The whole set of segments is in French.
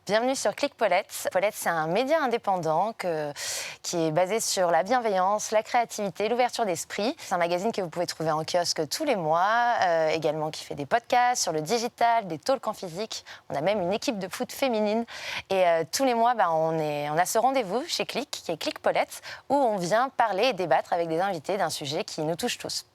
Bienvenue sur Click Paulette. Paulette, c'est un média indépendant qui est basé sur la bienveillance, la créativité, l'ouverture d'esprit. C'est un magazine que vous pouvez trouver en kiosque tous les mois, également qui fait des podcasts sur le digital, des talks en physique. On a même une équipe de foot féminine. Et tous les mois, on a ce rendez-vous chez Click, qui est Click Paulette, où on vient parler et débattre avec des invités d'un sujet qui nous touche tous.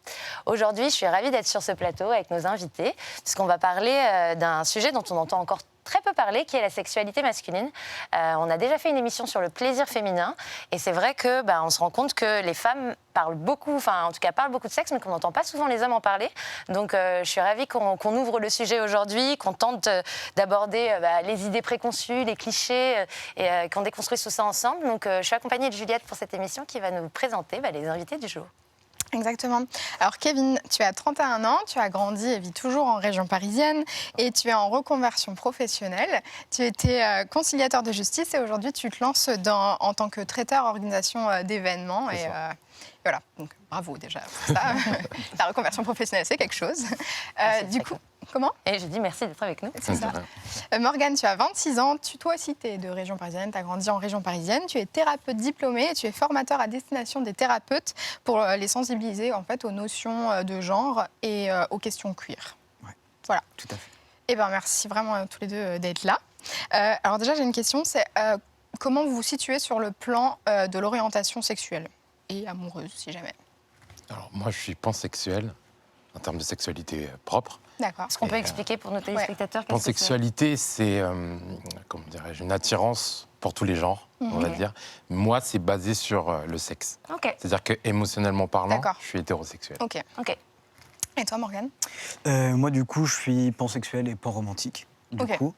Aujourd'hui, je suis ravie d'être sur ce plateau avec nos invités, puisqu'on va parler d'un sujet dont on entend encore très peu parler, qui est la sexualité masculine. On a déjà fait une émission sur le plaisir féminin, et c'est vrai que on se rend compte que les femmes parlent beaucoup, enfin en tout cas parlent beaucoup de sexe, mais qu'on n'entend pas souvent les hommes en parler. Donc je suis ravie qu'on ouvre le sujet aujourd'hui, qu'on tente d'aborder les idées préconçues, les clichés, et qu'on déconstruise tout ça ensemble. Donc je suis accompagnée de Juliette pour cette émission qui va nous présenter les invités du jour. Exactement. Alors Kevin, tu as 31 ans, tu as grandi et vis toujours en région parisienne et tu es en reconversion professionnelle. Tu étais conciliateur de justice et aujourd'hui tu te lances en tant que traiteur organisation d'événements. Et voilà, donc bravo déjà pour ça. La reconversion professionnelle, c'est quelque chose. Du coup, comment ? Et je dis merci d'être avec nous. C'est ça. Morgane, tu as 26 ans, toi aussi tu es de région parisienne, tu as grandi en région parisienne, tu es thérapeute diplômé et tu es formateur à destination des thérapeutes pour les sensibiliser en fait aux notions de genre et aux questions queer. Ouais, voilà. Tout à fait. Eh bien merci vraiment tous les deux d'être là. Alors déjà j'ai une question, c'est comment vous vous situez sur le plan de l'orientation sexuelle et amoureuse si jamais ? Alors moi je suis pansexuel en termes de sexualité propre. D'accord. Est-ce qu'on peut expliquer pour nos téléspectateurs qu'est-ce que c'est ? Pansexualité, c'est comment dirais-je, une attirance pour tous les genres, on va dire. Moi, c'est basé sur le sexe. Ok. C'est-à-dire que émotionnellement parlant, D'accord. je suis hétérosexuel. Ok. Et toi, Morgane ? Moi, du coup, je suis pansexuel et panromantique. Du coup.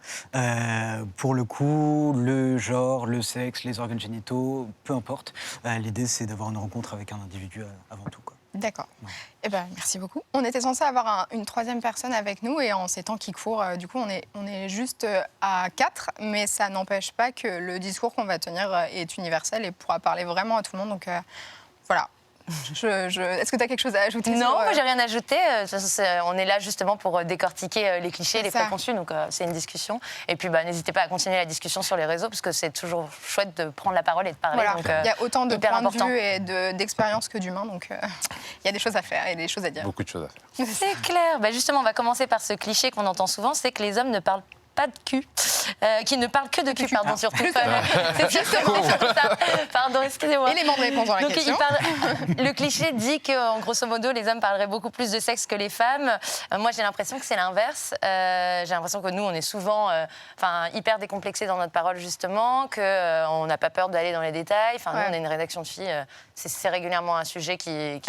Pour le coup, le genre, le sexe, les organes génitaux, peu importe. L'idée, c'est d'avoir une rencontre avec un individu avant tout, quoi. D'accord. Ouais. Eh ben, merci beaucoup. On était censé avoir une troisième personne avec nous et en ces temps qui courent, du coup, on est juste à 4, mais ça n'empêche pas que le discours qu'on va tenir est universel et pourra parler vraiment à tout le monde. Donc voilà. Est-ce que tu as quelque chose à ajouter ? Non, moi j'ai rien à ajouter. On est là justement pour décortiquer les clichés, les préconçus, donc c'est une discussion. Et puis n'hésitez pas à continuer la discussion sur les réseaux, parce que c'est toujours chouette de prendre la parole et de parler. Voilà. Donc, il y a autant de points important. de vue et d'expériences que d'humains, donc il y a des choses à faire et des choses à dire. Beaucoup de choses à faire. C'est clair. Justement, on va commencer par ce cliché qu'on entend souvent, c'est que les hommes ne parlent pas de cul, qui ne parle que de cul, pardon, surtout. C'est justement ça. Pardon, excusez-moi. Élément de réponse dans la question. Le cliché dit qu'en grosso modo, les hommes parleraient beaucoup plus de sexe que les femmes. Moi, j'ai l'impression que c'est l'inverse. J'ai l'impression que nous, on est souvent hyper décomplexés dans notre parole, justement, qu'on n'a pas peur d'aller dans les détails. Nous, on est une rédaction de filles. C'est régulièrement un sujet qui est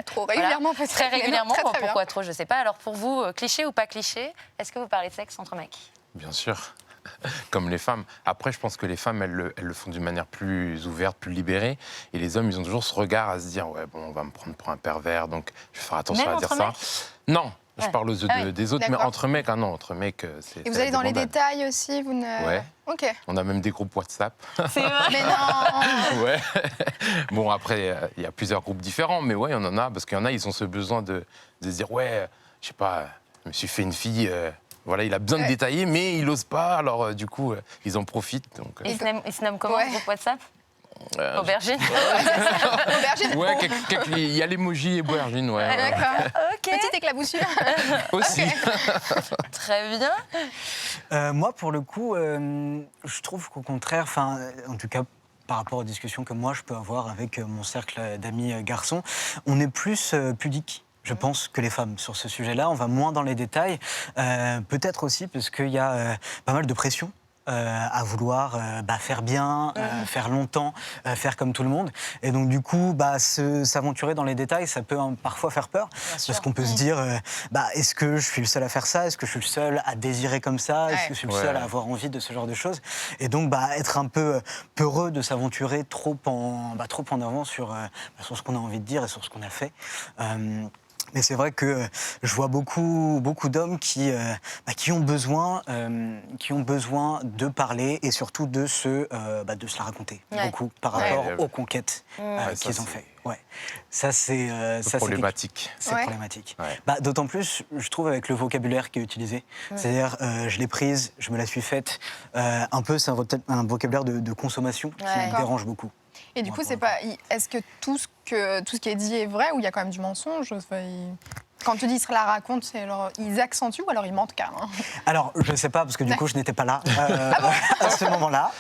trop régulièrement, voilà, très régulièrement. Très Pourquoi bien. trop, je ne sais pas. Alors, pour vous, cliché ou pas cliché, est-ce que vous parlez de sexe entre mecs ? Bien sûr, comme les femmes. Après, je pense que les femmes, elles le font d'une manière plus ouverte, plus libérée. Et les hommes, ils ont toujours ce regard à se dire, ouais, bon, on va me prendre pour un pervers, donc je vais faire attention même à dire entre ça. mecs ? Non, je parle aux yeux des autres, mais D'accord. entre mecs, non, entre mecs, c'est... Et vous allez dans les détails aussi, vous ne... Ouais. Ok. On a même des groupes WhatsApp. C'est vrai. Mais non. Ouais. Bon, après, il y a plusieurs groupes différents, mais ouais, il y en a, parce qu'il y en a, ils ont ce besoin de se dire, ouais, je sais pas, je me suis fait une fille... Voilà, il a besoin de détailler, mais il n'ose pas. Alors, du coup, ils en profitent. Donc, Il se nomme comment, le groupe WhatsApp ? Aubergine. Aubergine. Ouais, il y a l'emoji aubergine, ouais. D'accord. Ok. Petite éclaboussure. Aussi. Très bien. Moi, pour le coup, je trouve qu'au contraire, en tout cas, par rapport aux discussions que moi, je peux avoir avec mon cercle d'amis garçons, on est plus pudique. Je pense que les femmes, sur ce sujet-là, on va moins dans les détails. Peut-être aussi parce qu'il y a pas mal de pression à vouloir faire bien, faire longtemps, faire comme tout le monde. Et donc, du coup, s'aventurer dans les détails, ça peut parfois faire peur. Parce qu'on peut se dire, est-ce que je suis le seul à faire ça ? Est-ce que je suis le seul à désirer comme ça ? Est-ce que je suis le seul à avoir envie de ce genre de choses ? Et donc, être un peu peureux de s'aventurer trop en avant sur ce qu'on a envie de dire et sur ce qu'on a fait. Mais c'est vrai que je vois beaucoup d'hommes qui ont besoin de parler et surtout de se la raconter beaucoup par rapport aux conquêtes qu'ils ont fait. Ouais. Ça, c'est problématique. C'est problématique. Ouais. D'autant plus, je trouve, avec le vocabulaire qui est utilisé. C'est-à-dire, je l'ai prise, je me la suis faite. Un peu, c'est un vocabulaire de consommation qui me dérange beaucoup. Et du coup, est-ce que tout ce qui est dit est vrai ou il y a quand même du mensonge? Quand tu dis ils se la racontent, c'est alors ils accentuent ou alors ils mentent carrément? Alors, je ne sais pas, parce que du coup, je n'étais pas là à ce moment-là.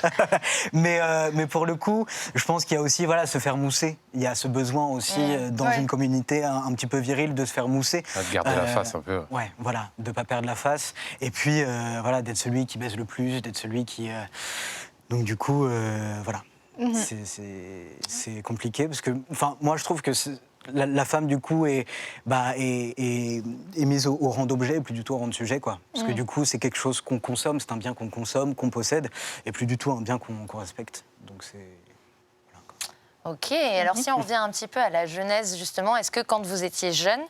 mais pour le coup, je pense qu'il y a aussi se faire mousser. Il y a ce besoin aussi, dans une communauté un petit peu virile, de se faire mousser. De garder la face un peu. Ouais, voilà, de ne pas perdre la face. Et puis, d'être celui qui baise le plus, d'être celui qui... Donc du coup, voilà. C'est compliqué parce que, moi je trouve que la femme du coup est mise au rang d'objet et plus du tout au rang de sujet, quoi. Parce que du coup c'est quelque chose qu'on consomme, c'est un bien qu'on consomme, qu'on possède, et plus du tout un bien qu'on respecte. Donc c'est... Voilà, quoi. Ok, alors si on revient un petit peu à la jeunesse justement, est-ce que quand vous étiez jeune,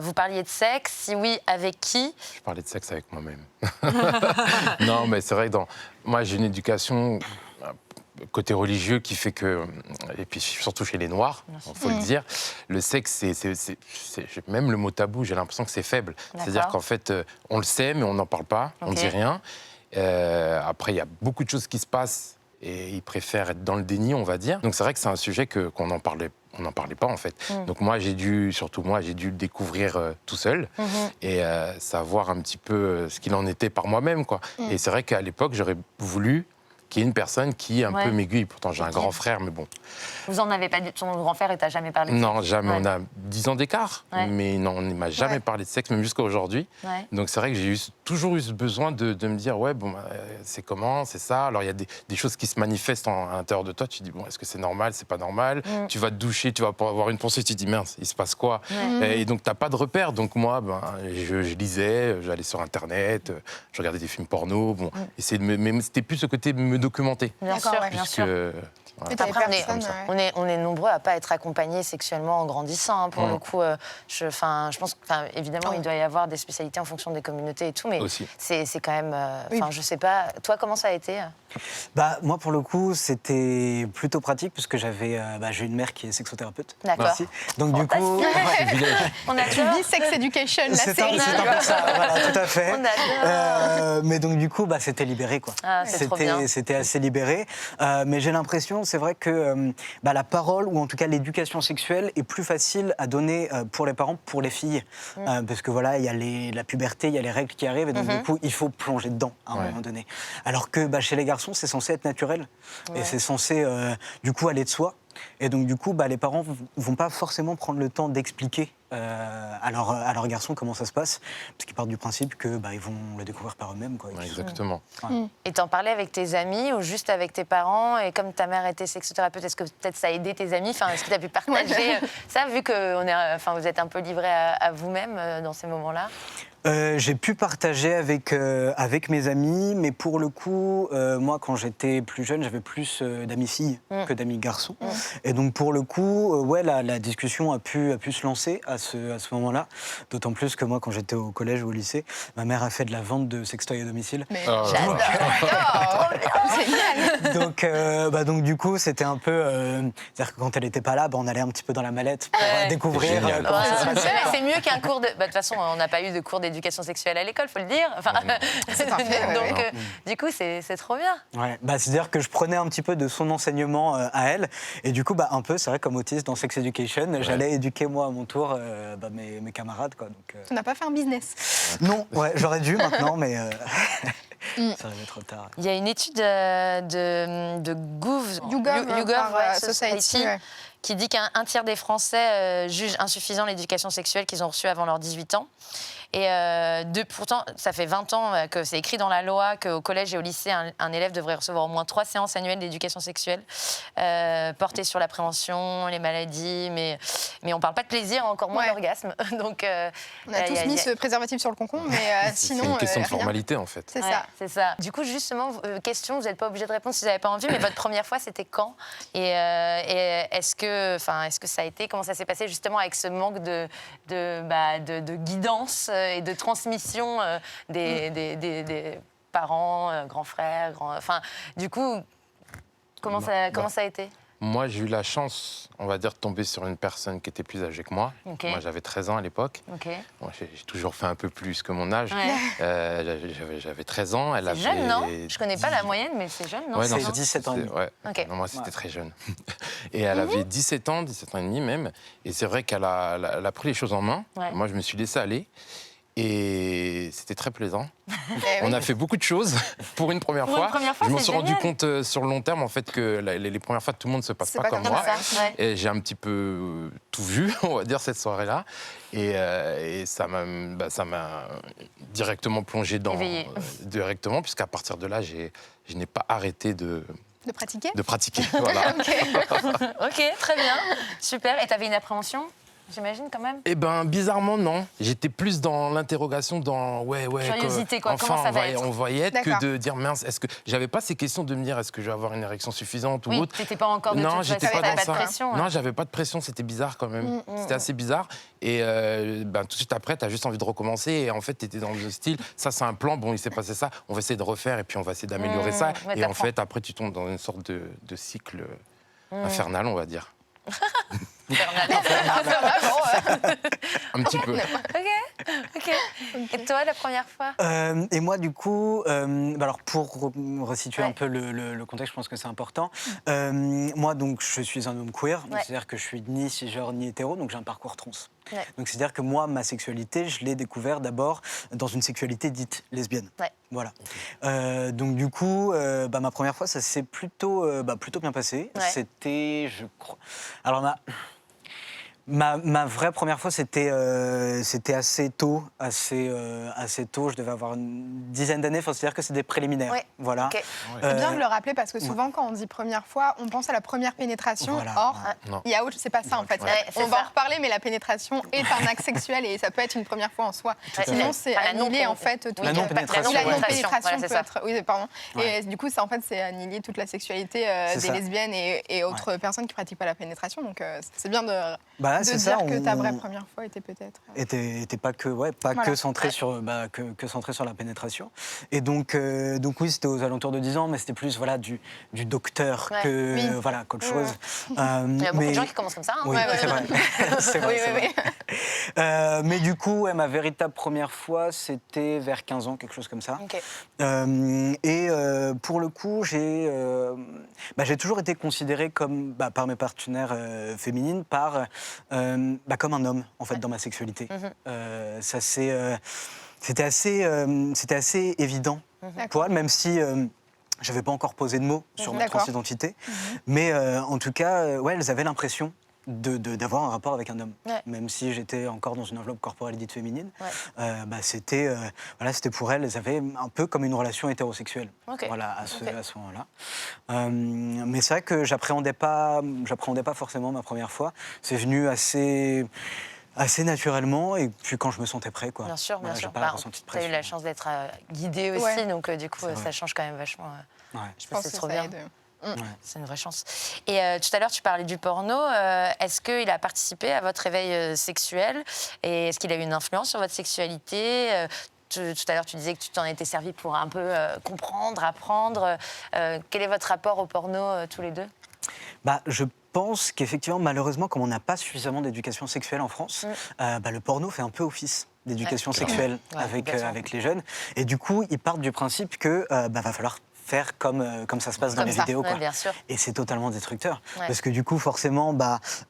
vous parliez de sexe? Si oui, avec qui? Je parlais de sexe avec moi-même. Non, mais c'est vrai que moi j'ai une éducation côté religieux qui fait que, et puis surtout chez les Noirs, il faut le dire, le sexe, même le mot tabou, j'ai l'impression que c'est faible. C'est-à-dire qu'en fait, on le sait, mais on n'en parle pas, on ne dit rien. Après, il y a beaucoup de choses qui se passent et ils préfèrent être dans le déni, on va dire. Donc c'est vrai que c'est un sujet qu'on n'en parlait pas en fait. Donc moi, j'ai dû le découvrir tout seul et savoir un petit peu ce qu'il en était par moi-même, quoi. Et c'est vrai qu'à l'époque, j'aurais voulu qu'il y ait une personne qui un peu m'aiguille. Pourtant, j'ai un grand frère, mais bon. Vous en avez pas dit, ton grand frère, il t'a jamais parlé de sexe? Non, jamais. On a 10 ans d'écart, mais non, on ne m'a jamais parlé de sexe, même jusqu'à aujourd'hui. Donc c'est vrai que j'ai toujours eu ce besoin de me dire, c'est comment, c'est ça. Alors il y a des choses qui se manifestent à l'intérieur de toi. Tu te dis, est-ce que c'est normal, c'est pas normal? Tu vas te doucher, tu vas avoir une pensée, tu te dis, mince, il se passe quoi? Et donc t'as pas de repère. Donc moi, je lisais, j'allais sur Internet, je regardais des films porno. Mais c'était plus ce côté de me documenter. Bien sûr. Après, on est nombreux à pas être accompagnés sexuellement en grandissant. Pour le coup, je pense évidemment, il doit y avoir des spécialités en fonction des communautés et tout, mais c'est quand même... je sais pas. Toi, comment ça a été? Moi, pour le coup, c'était plutôt pratique parce que j'ai une mère qui est sexothérapeute. D'accord. Donc du coup... On a Tu dis Sex Education, la série. C'est un peu ça, voilà, tout à fait. On adore. Mais donc du coup, c'était libéré, quoi. C'est trop bien. C'était assez libéré. Mais j'ai l'impression, c'est vrai que la parole, ou en tout cas l'éducation sexuelle, est plus facile à donner pour les parents, pour les filles. Parce que voilà, il y a la puberté, il y a les règles qui arrivent, et donc du coup, il faut plonger dedans à un moment donné. Alors que chez les garçons, c'est censé être naturel. Et c'est censé, du coup, aller de soi. Et donc, du coup, les parents vont pas forcément prendre le temps d'expliquer à leurs garçons comment ça se passe, parce qu'ils partent du principe que ils vont le découvrir par eux-mêmes, quoi. Exactement. Et t'en parlais avec tes amis ou juste avec tes parents? Et comme ta mère était sexothérapeute, est-ce que peut-être ça a aidé tes amis? Est-ce que tu as pu partager ça, vu que vous êtes un peu livrés à vous-même dans ces moments-là? J'ai pu partager avec mes amis, mais pour le coup, moi, quand j'étais plus jeune, j'avais plus d'amis filles que d'amis garçons. Et donc, pour le coup, la discussion a pu se lancer à ce moment-là. D'autant plus que moi, quand j'étais au collège ou au lycée, ma mère a fait de la vente de sextoys à domicile. Mais j'adore. Génial. Donc, du coup, c'était un peu... c'est-à-dire que quand elle n'était pas là, on allait un petit peu dans la mallette pour découvrir... C'est mieux qu'un cours de... De toute façon, on n'a pas eu de cours d'éducation sexuelle à l'école, faut le dire. Donc, du coup, c'est trop bien. Ouais, c'est-à-dire que je prenais un petit peu de son enseignement à elle, et du coup, un peu, c'est vrai, comme autiste dans Sex Education, j'allais éduquer moi à mon tour mes camarades, quoi. Donc, tu n'as pas fait un business? Non, j'aurais dû maintenant, mais ça arrivait trop tard. Il y a une étude de YouGov Society qui dit qu'un tiers des Français jugent insuffisant l'éducation sexuelle qu'ils ont reçue avant leurs 18 ans. Et pourtant, ça fait 20 ans que c'est écrit dans la loi qu'au collège et au lycée, un élève devrait recevoir au moins 3 séances annuelles d'éducation sexuelle portées sur la prévention, les maladies, mais on ne parle pas de plaisir, encore moins d'orgasme. Donc, on a tous mis ce préservatif sur le concombre, mais sinon. C'est une question de rien. formalité, en fait. C'est ça. C'est ça. Du coup, justement, question, vous n'êtes pas obligé de répondre si vous n'avez pas envie, mais votre première fois, c'était quand ? Et est-ce que ça a été, comment ça s'est passé justement avec ce manque de guidance et de transmission des parents, grands frères, enfin, du coup, comment ça a été ? Moi, j'ai eu la chance, on va dire, de tomber sur une personne qui était plus âgée que moi. Okay. Moi, j'avais 13 ans à l'époque. Okay. Moi, j'ai toujours fait un peu plus que mon âge. Ouais. J'avais 13 ans. Elle avait jeune, non ? Je connais pas la moyenne, mais c'est jeune, non ? Ouais, c'est 17 ans. Ouais. Okay. Non, moi, c'était très jeune. Et elle avait 17 ans et demi même. Et c'est vrai qu'elle a pris les choses en main. Ouais. Moi, je me suis laissé aller. Et c'était très plaisant. On a fait beaucoup de choses pour une première fois. Je me suis rendu compte sur le long terme en fait que les premières fois tout le monde se passe pas comme moi. Et j'ai un petit peu tout vu, on va dire, cette soirée-là. Et ça m'a directement plongé directement, puisqu'à partir de là, je n'ai pas arrêté de pratiquer. Voilà. Ok, très bien, super. Et tu avais une appréhension ? J'imagine quand même. Eh ben bizarrement non. J'étais plus dans l'interrogation, dans curiosité quoi. Enfin, comment ça va être ? On va y être que de dire mince. Est-ce que j'avais pas ces questions de me dire est-ce que je vais avoir une érection suffisante ou autre. T'étais pas encore de non, j'étais pas dans pas ça. de pression. Non, j'avais pas de pression. C'était bizarre quand même. C'était assez bizarre. Et tout de suite après, t'as juste envie de recommencer. Et en fait, t'étais dans le style. Ça, c'est un plan. Bon, il s'est passé ça. On va essayer de refaire et puis on va essayer d'améliorer ça. Et en fait, après, tu tombes dans une sorte de cycle infernal, on va dire. Un petit peu. Ok. Et toi, la première fois ? Et moi, du coup, alors pour resituer un peu le contexte, je pense que c'est important. Moi, donc, je suis un homme queer, c'est-à-dire que je suis ni cisgenre ni hétéro, donc j'ai un parcours trans. Ouais. Donc c'est-à-dire que moi, ma sexualité, je l'ai découvert d'abord dans une sexualité dite lesbienne. Ouais. Voilà. Donc du coup, ma première fois, ça s'est plutôt bien passé. Ouais. C'était, je crois... Alors ma vraie première fois, c'était assez tôt. Je devais avoir une dizaine d'années. Enfin, c'est-à-dire que c'est des préliminaires. Ouais. Voilà. Okay. C'est bien de le rappeler parce que souvent, quand on dit première fois, on pense à la première pénétration. Voilà. Or, il y a autre, c'est pas ça en fait. On va en reparler, mais la pénétration est un acte sexuel et ça peut être une première fois en soi. Sinon, c'est annihiler en fait toute la non-pénétration. La non-pénétration peut être. Oui, pardon. Et du coup, ça en fait, c'est annihiler toute la sexualité des lesbiennes et autres personnes qui pratiquent pas la pénétration. Donc, c'est bien de dire que ta vraie première fois était peut-être... était pas que centré sur la pénétration. Et donc oui, c'était aux alentours de 10 ans, mais c'était plus du docteur qu'autre chose. Il y a beaucoup de gens qui commencent comme ça. Hein. Oui, c'est vrai. C'est vrai. Mais du coup, ma véritable première fois, c'était vers 15 ans, quelque chose comme ça. Okay. Et pour le coup, j'ai toujours été considérée comme, par mes partenaires féminines, comme un homme, en fait, dans ma sexualité. C'était assez évident pour elle, même si je n'avais pas encore posé de mots sur ma transidentité. Mais en tout cas, elles avaient l'impression d'avoir un rapport avec un homme. Ouais. Même si j'étais encore dans une enveloppe corporelle dite féminine, c'était pour elles avaient un peu comme une relation hétérosexuelle à ce moment-là. Mais c'est vrai que j'appréhendais pas forcément ma première fois. C'est venu assez naturellement et puis quand je me sentais prêt. Bien sûr. J'ai pas ressenti de pression. Tu as eu la chance d'être guidée aussi, donc du coup ça change quand même vachement. Je pense que c'est trop bien. C'est une vraie chance. Et tout à l'heure, tu parlais du porno. Est-ce qu'il a participé à votre éveil sexuel ? Et est-ce qu'il a eu une influence sur votre sexualité ? Tout à l'heure, tu disais que tu t'en étais servi pour un peu comprendre, apprendre. Quel est votre rapport au porno, tous les deux ? Je pense qu'effectivement, malheureusement, comme on n'a pas suffisamment d'éducation sexuelle en France, le porno fait un peu office d'éducation sexuelle avec les jeunes. Et du coup, ils partent du principe que va falloir faire comme ça se passe dans les vidéos. Ouais, bien sûr. Et c'est totalement destructeur. Ouais. Parce que du coup, forcément,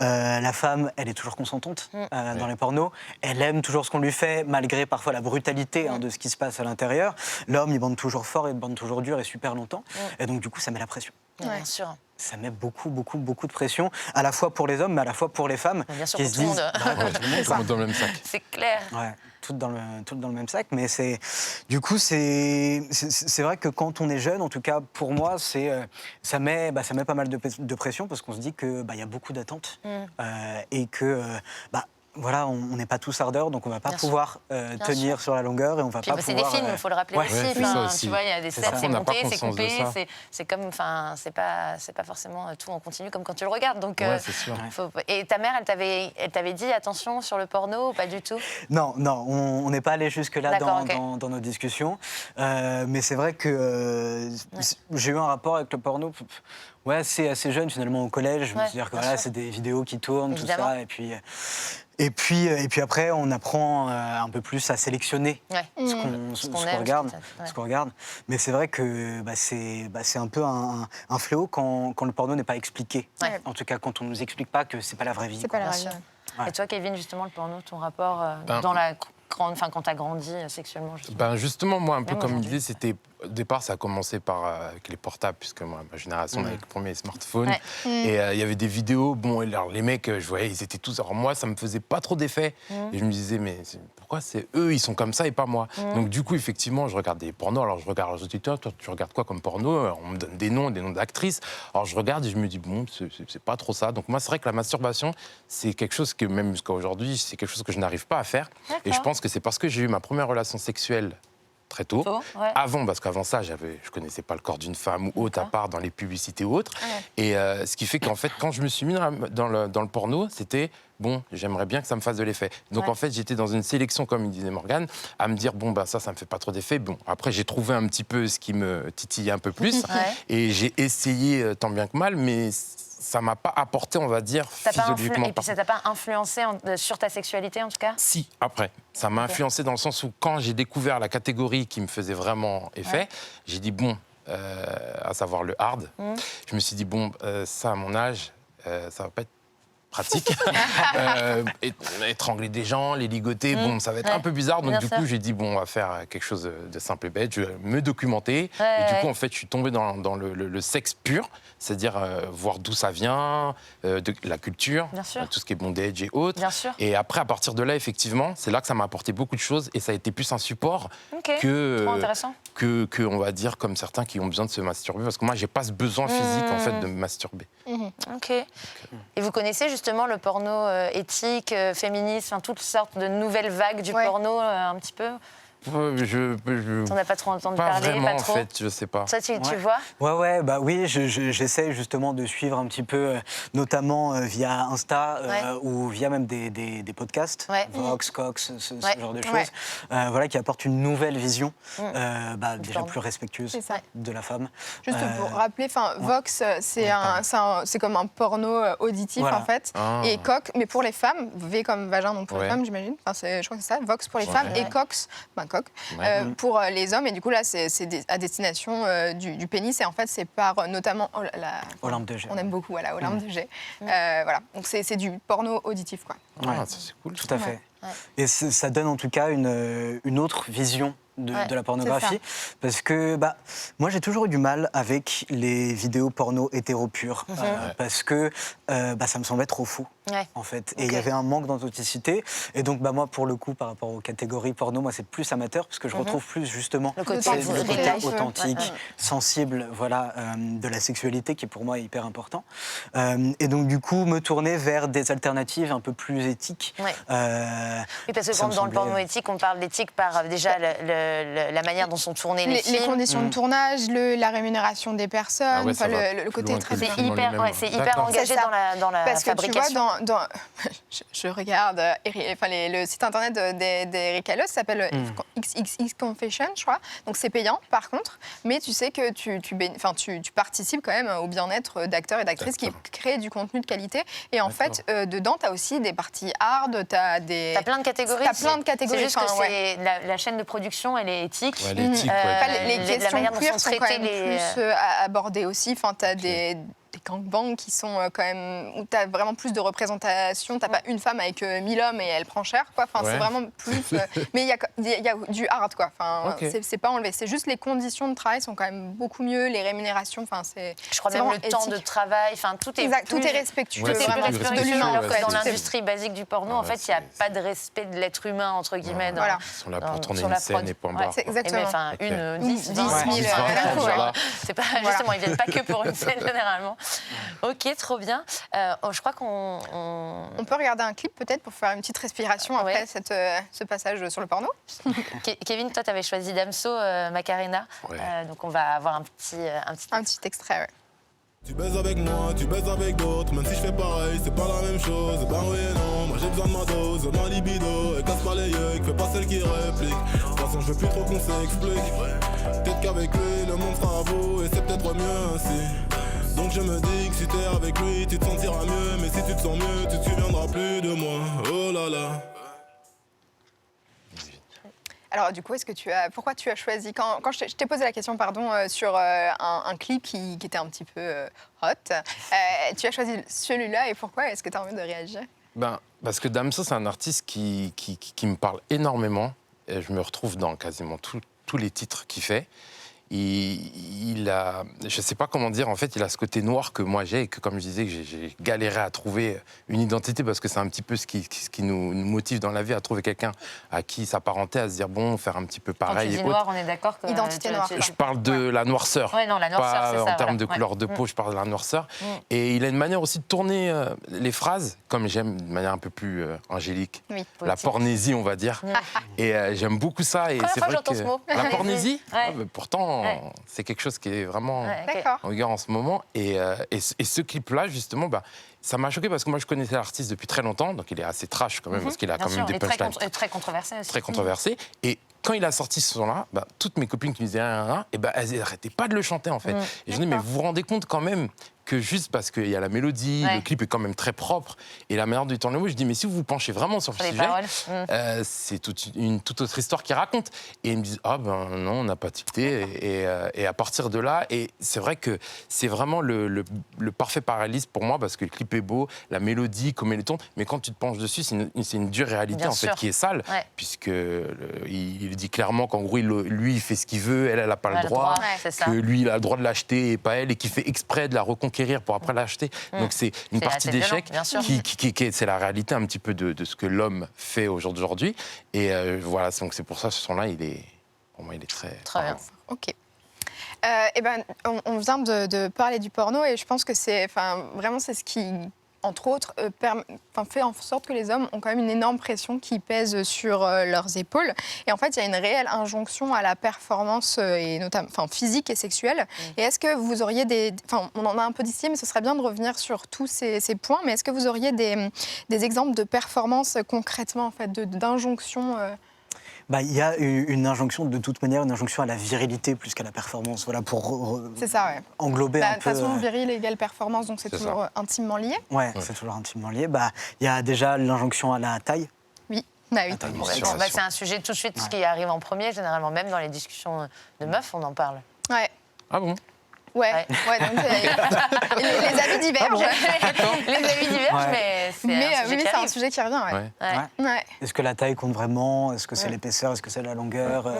la femme, elle est toujours consentante dans les pornos. Elle aime toujours ce qu'on lui fait, malgré parfois la brutalité de ce qui se passe à l'intérieur. L'homme, il bande toujours fort, il bande toujours dur et super longtemps. Et donc, du coup, ça met la pression. Bien sûr. Ça met beaucoup de pression, à la fois pour les hommes, mais à la fois pour les femmes. Bien sûr, qui pour se tout le disent, monde. pour tout le monde, Tout le monde dans le même sac. C'est clair. Ouais, toutes dans le même sac, mais du coup c'est vrai que quand on est jeune, en tout cas pour moi, ça met pas mal de pression parce qu'on se dit que y a beaucoup d'attentes et que voilà, on n'est pas tous ardeurs, donc on va pas Bien pouvoir tenir sur la longueur et on va Puis, pas c'est pouvoir. des films, il faut le rappeler ouais, aussi. ouais, c'est Enfin, ça aussi. tu vois, il y a des C'est scènes, ça. c'est On n'a pas monté, c'est conscience de coupé, ça. c'est comme, enfin, c'est pas forcément tout en continu comme quand tu le regardes. Donc, Ouais, c'est sûr. Et ta mère, elle t'avait dit attention sur le porno ou pas du tout? Non, on n'est pas allé jusque-là D'accord, dans nos discussions. Mais c'est vrai que j'ai eu un rapport avec le porno assez jeune, finalement, au collège. Ouais, C'est-à-dire que bien voilà, sûr. c'est des vidéos qui tournent, Évidemment. tout ça. Et puis après, on apprend un peu plus à sélectionner Ouais. ce qu'on aime, regarde. ouais. Ce qu'on regarde. Mais c'est vrai que c'est un peu un fléau quand le porno n'est pas expliqué. Ouais. En tout cas, quand on ne nous explique pas que c'est pas la vraie vie. C'est pas la Bien radio. sûr. Ouais. Et toi, Kevin, justement, le porno, ton rapport Ben, dans la grande, enfin, quand t'as grandi sexuellement, justement. Ben justement, moi, un peu Même comme il aujourd'hui. disait, c'était au départ, ça a commencé avec les portables, puisque moi, ma génération, on avait le premier smartphone. Ouais. Et il y avait des vidéos, bon, et alors, les mecs, je voyais, ils étaient tous. Alors moi, ça me faisait pas trop d'effet. Et je me disais, mais pourquoi c'est eux, ils sont comme ça et pas moi? Donc du coup, effectivement, je regardais des pornos. Alors je dis, toi, tu regardes quoi comme porno? Alors, on me donne des noms d'actrices. Alors je regarde et je me dis, bon, c'est pas trop ça. Donc moi, c'est vrai que la masturbation, c'est quelque chose que, même jusqu'à aujourd'hui, c'est quelque chose que je n'arrive pas à faire. Et je pense que c'est parce que j'ai eu ma première relation sexuelle très tôt. Ouais. Avant, parce qu'avant ça, je connaissais pas le corps d'une femme ou autre, à part dans les publicités ou autres. Et ce qui fait qu'en fait, quand je me suis mis dans le porno, c'était bon, j'aimerais bien que ça me fasse de l'effet. Donc en fait, j'étais dans une sélection, comme il disait Morgane, à me dire bon, ça me fait pas trop d'effet. Bon, après, j'ai trouvé un petit peu ce qui me titillait un peu plus. Et j'ai essayé tant bien que mal, mais ça m'a pas apporté, on va dire, physiologiquement. Et puis ça t'a pas influencé sur ta sexualité, en tout cas? Si, après. Ça m'a influencé dans le sens où, quand j'ai découvert la catégorie qui me faisait vraiment effet, j'ai dit, bon, à savoir le hard, je me suis dit, bon, ça, à mon âge, ça va pas être pratique. Étrangler des gens, les ligoter, bon, ça va être un peu bizarre. Donc, Bien du sûr. coup, j'ai dit, bon, on va faire quelque chose de simple et bête. Je vais me documenter. Et du coup, en fait, je suis tombé dans le sexe pur, c'est-à-dire voir d'où ça vient, de la culture, Bien sûr. tout ce qui est bondage et autres. Bien sûr. Et après, à partir de là, effectivement, c'est là que ça m'a apporté beaucoup de choses et ça a été plus un support Ok. que, Trop intéressant. que, on va dire, comme certains qui ont besoin de se masturber. Parce que moi, j'ai pas ce besoin physique, en fait, de me masturber. Ok. Et vous connaissez justement le porno éthique, féministe, enfin, toutes sortes de nouvelles vagues du porno, un petit peu? T'en as pas trop entendu pas parler, vraiment, pas trop? en fait, je sais pas. Ça, tu vois? Oui, j'essaie justement de suivre un petit peu, notamment via Insta ou via même des podcasts, Vox, Cox, ce genre de choses, qui apportent une nouvelle vision, déjà plus respectueuse de la femme. Juste pour rappeler, Vox, c'est comme un porno auditif, en fait. Et Coq, mais pour les femmes, V comme vagin, donc pour les femmes, j'imagine. Je crois que c'est ça, Vox pour les femmes, et Cox, pour les hommes. Et du coup, là, c'est à destination du pénis. Et en fait, c'est par notamment Olympe de G. On aime beaucoup, voilà, Olympe de G. Voilà, donc c'est du porno auditif, quoi. Ah, ça, c'est cool. Tout à fait. Et ça donne en tout cas une autre vision de la pornographie, parce que moi j'ai toujours eu du mal avec les vidéos porno hétéro pures, parce que ça me semblait trop fou, en fait, et il y avait un manque d'authenticité, et donc moi pour le coup par rapport aux catégories porno, moi c'est plus amateur, parce que je retrouve plus justement le côté authentique, sensible, de la sexualité qui pour moi est hyper important, et donc du coup me tourner vers des alternatives un peu plus éthiques. Oui, parce que dans le porno éthique, on parle d'éthique par déjà la manière dont sont tournés les films. Les conditions de tournage, la rémunération des personnes, le côté très... C'est hyper engagé dans la parce fabrication. Parce que tu vois, je regarde le site internet d'Eric Allos, ça s'appelle XXX Confession, je crois. Donc c'est payant, par contre. Mais tu sais que tu participes quand même au bien-être d'acteurs et d'actrices qui créent du contenu de qualité. Et en fait, dedans, tu as aussi des parties hard, tu as plein de catégories. C'est juste que la chaîne de production, elle est éthique. Les questions queer sont quand même plus abordées aussi. Enfin, tu as gangbangs qui sont quand même où tu as vraiment plus de représentation. Tu n'as pas une femme avec 1000 hommes et elle prend cher, quoi. Enfin, c'est vraiment plus. Mais il y a du hard, quoi. Enfin, c'est pas enlevé. C'est juste les conditions de travail sont quand même beaucoup mieux, les rémunérations. Enfin, je crois même le temps de travail. Enfin, tout est respectueux. Tout est plus respectueux de l'humain. Alors que dans ouais, l'industrie basique du porno, en fait, il n'y a pas de respect de l'être humain entre guillemets. Voilà. Ils sont là pour tourner une scène et point barre. C'est exactement. Enfin, une 10 000. C'est pas justement, ils viennent pas que pour une scène généralement. Ok, trop bien. Je crois on peut regarder un clip peut-être pour faire une petite respiration après ce passage sur le porno. Kevin, toi, tu avais choisi Damso, Macarena. Donc on va avoir un petit extrait. Ouais. Tu baises avec moi, tu baises avec d'autres. Même si je fais pareil, c'est pas la même chose. Ben oui et non, moi j'ai besoin de ma dose, ma libido. Et casse pas les yeux, fais pas celle qui réplique. De toute façon, je veux plus trop qu'on s'explique. Peut-être qu'avec lui, le monde sera à vous. Et c'est peut-être mieux ainsi. Donc je me dis que si t'es avec lui, tu te sentiras mieux. Mais si tu te sens mieux, tu te souviendras plus de moi. Oh là là. Alors du coup, pourquoi tu as choisi, quand je t'ai posé la question sur un clip qui était un petit peu hot, tu as choisi celui-là et pourquoi? Est-ce que tu as envie de réagir? Parce que Damso, c'est un artiste qui me parle énormément. Et je me retrouve dans quasiment tous les titres qu'il fait. Il a, je sais pas comment dire, en fait, il a ce côté noir que moi j'ai et que, comme je disais, que j'ai galéré à trouver une identité parce que c'est un petit peu ce qui nous motive dans la vie, à trouver quelqu'un à qui s'apparenter, à se dire bon, faire un petit peu pareil. Quand tu dis noir, on est d'accord que identité noire. Je parle de la noirceur. Ouais, non, la noirceur, pas c'est ça, en termes de couleur de peau, je parle de la noirceur. Et il a une manière aussi de tourner les phrases, comme j'aime, de manière un peu plus angélique. Oui, la pornésie, on va dire. Et j'aime beaucoup ça. Et c'est vrai que ce mot. la pornésie, pourtant. Ouais. C'est quelque chose qui est vraiment D'accord. en vigueur en ce moment. Et ce clip-là, justement, ça m'a choqué parce que moi, je connaissais l'artiste depuis très longtemps. Donc, il est assez trash quand même, parce qu'il a quand même des punchlines très controversé aussi. très controversées. Et quand il a sorti ce son-là, toutes mes copines qui me disaient elles n'arrêtaient pas de le chanter, en fait. Et je me dis, mais vous vous rendez compte quand même que juste parce qu'il y a la mélodie, le clip est quand même très propre, et la manière de tourner le mot, je dis, mais si vous vous penchez vraiment sur le sujet, c'est une toute autre histoire qui raconte. Et ils me disent, non, on n'a pas tilté. Et à partir de là, et c'est vrai que c'est vraiment le parfait parallélisme pour moi, parce que le clip est beau, la mélodie, comme elle tourne, mais quand tu te penches dessus, c'est une dure réalité, en fait, qui est sale, puisque il dit clairement qu'en gros, lui, il fait ce qu'il veut, elle n'a pas le droit, que lui, il a le droit de l'acheter et pas elle, et qu'il fait exprès de la reconquérir pour après l'acheter. Donc c'est une partie d'échec qui c'est la réalité un petit peu de ce que l'homme fait aujourd'hui. Et voilà, donc c'est pour ça ce son-là, pour moi, il est très bien. Ok. On vient de parler du porno et je pense que vraiment c'est ce qui, entre autres, fait en sorte que les hommes ont quand même une énorme pression qui pèse sur leurs épaules. Et en fait, il y a une réelle injonction à la performance, et notamment physique et sexuelle. Et est-ce que vous auriez on en a un peu d'ici, mais ce serait bien de revenir sur tous ces points, mais est-ce que vous auriez des exemples de performance concrètement, en fait, d'injonction Il y a une injonction, de toute manière, une injonction à la virilité plus qu'à la performance. Voilà, pour c'est ça, ouais. englober un peu... De toute façon, viril égale performance, donc c'est toujours intimement lié. Ouais, c'est toujours intimement lié. Il y a déjà l'injonction à la taille. Oui. C'est un sujet tout de suite qui arrive en premier, généralement, même dans les discussions de meufs, on en parle. Ouais. Ah bon? Ouais, donc les avis divergent. Les avis divergent, mais c'est un sujet qui revient. Ouais. Est-ce que la taille compte vraiment? Est-ce que c'est l'épaisseur? Est-ce que c'est la longueur?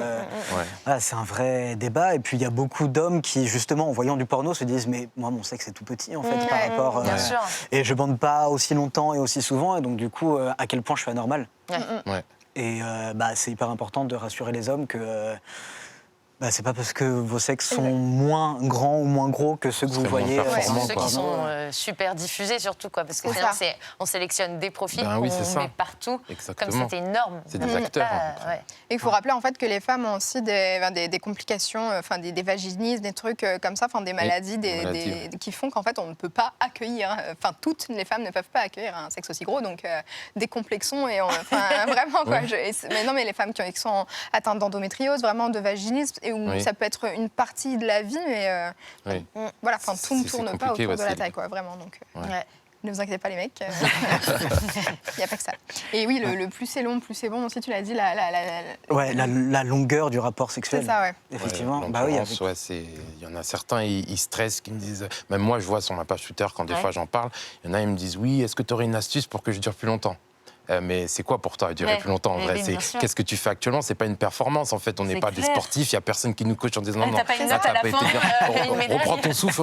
C'est un vrai débat. Et puis il y a beaucoup d'hommes qui, justement, en voyant du porno, se disent mais moi mon sexe est tout petit en fait par rapport. Bien sûr. Et je bande pas aussi longtemps et aussi souvent. Et donc du coup, à quel point je suis anormal? Et c'est hyper important de rassurer les hommes que. C'est pas parce que vos sexes sont moins grands ou moins gros que ceux que vous voyez. Ceux qui sont super diffusés surtout, parce que on sélectionne des profils qu'on met partout, comme c'était une norme. C'est des acteurs. Et il faut rappeler en fait que les femmes ont aussi des complications, des vaginismes, des trucs comme ça, des maladies, qui font qu'en fait on ne peut pas accueillir, toutes les femmes ne peuvent pas accueillir un sexe aussi gros, donc décomplexons et vraiment quoi. Mais les femmes qui sont atteintes d'endométriose, vraiment de vaginisme, où ça peut être une partie de la vie, mais tout ne tourne pas autour de la taille, vraiment. Donc, Ne vous inquiétez pas les mecs, il n'y a pas que ça. Et oui, le plus c'est long, plus c'est bon aussi, tu l'as dit, Ouais, la longueur du rapport sexuel. C'est ça, ouais. Effectivement. Ouais, Bah oui, l'endurance, ouais, il y en a certains, ils stressent, qui me disent... Même moi, je vois sur ma page Twitter, quand des fois j'en parle, il y en a, ils me disent, oui, est-ce que tu aurais une astuce pour que je dure plus longtemps ? Mais c'est quoi pour toi durer plus longtemps en vrai? Oui, bien sûr. Qu'est-ce que tu fais actuellement? C'est pas une performance en fait. On n'est C'est pas des clair. sportifs. Il y a personne qui nous coach en disant non, t'as pas une là, note à la pas fin, été bien. une médaille. Reprends ton souffle.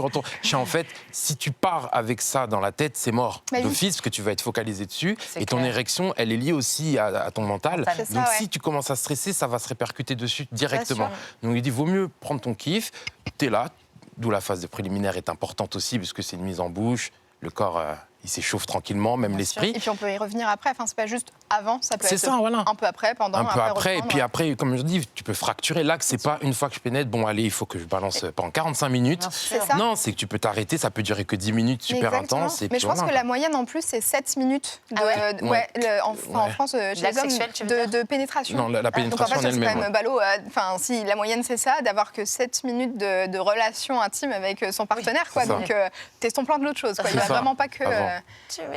En fait, si tu pars avec ça dans la tête, c'est mort Mais oui. d'office parce que tu vas être focalisé dessus C'est et ton clair. érection, elle est liée aussi à ton mental. C'est ça, Donc ouais. si tu commences à stresser, ça va se répercuter dessus directement. sûr. Donc il dit vaut mieux prendre ton kiff. T'es là. D'où la phase de préliminaire est importante aussi puisque c'est une mise en bouche. Le corps, il s'échauffe tranquillement, même l'esprit. Et puis on peut y revenir après, enfin c'est pas juste avant, ça peut C'est être ça, voilà. un peu après, pendant, Un peu après, et reprendre. puis après, comme je dis, tu peux fracturer. Là, que c'est pas une fois que je pénètre, bon, allez, il faut que je balance pendant 45 minutes. Bien sûr. C'est ça. Non, c'est que tu peux t'arrêter, ça peut durer que 10 minutes, super Exactement. intense. Et Mais puis je pense voilà, que la moyenne en plus c'est 7 minutes de, Ah ouais en Ouais. France chez L'acte les hommes sexuel, tu veux dire de pénétration. Non, la Donc en pénétration fait en ça, c'est quand elle-même. même ballot. Enfin si la moyenne c'est ça, d'avoir que 7 minutes de relation intime avec son partenaire quoi. c'est ça. Donc testons plein de l'autre chose. Il C'est n'y a ça. vraiment pas que Avant.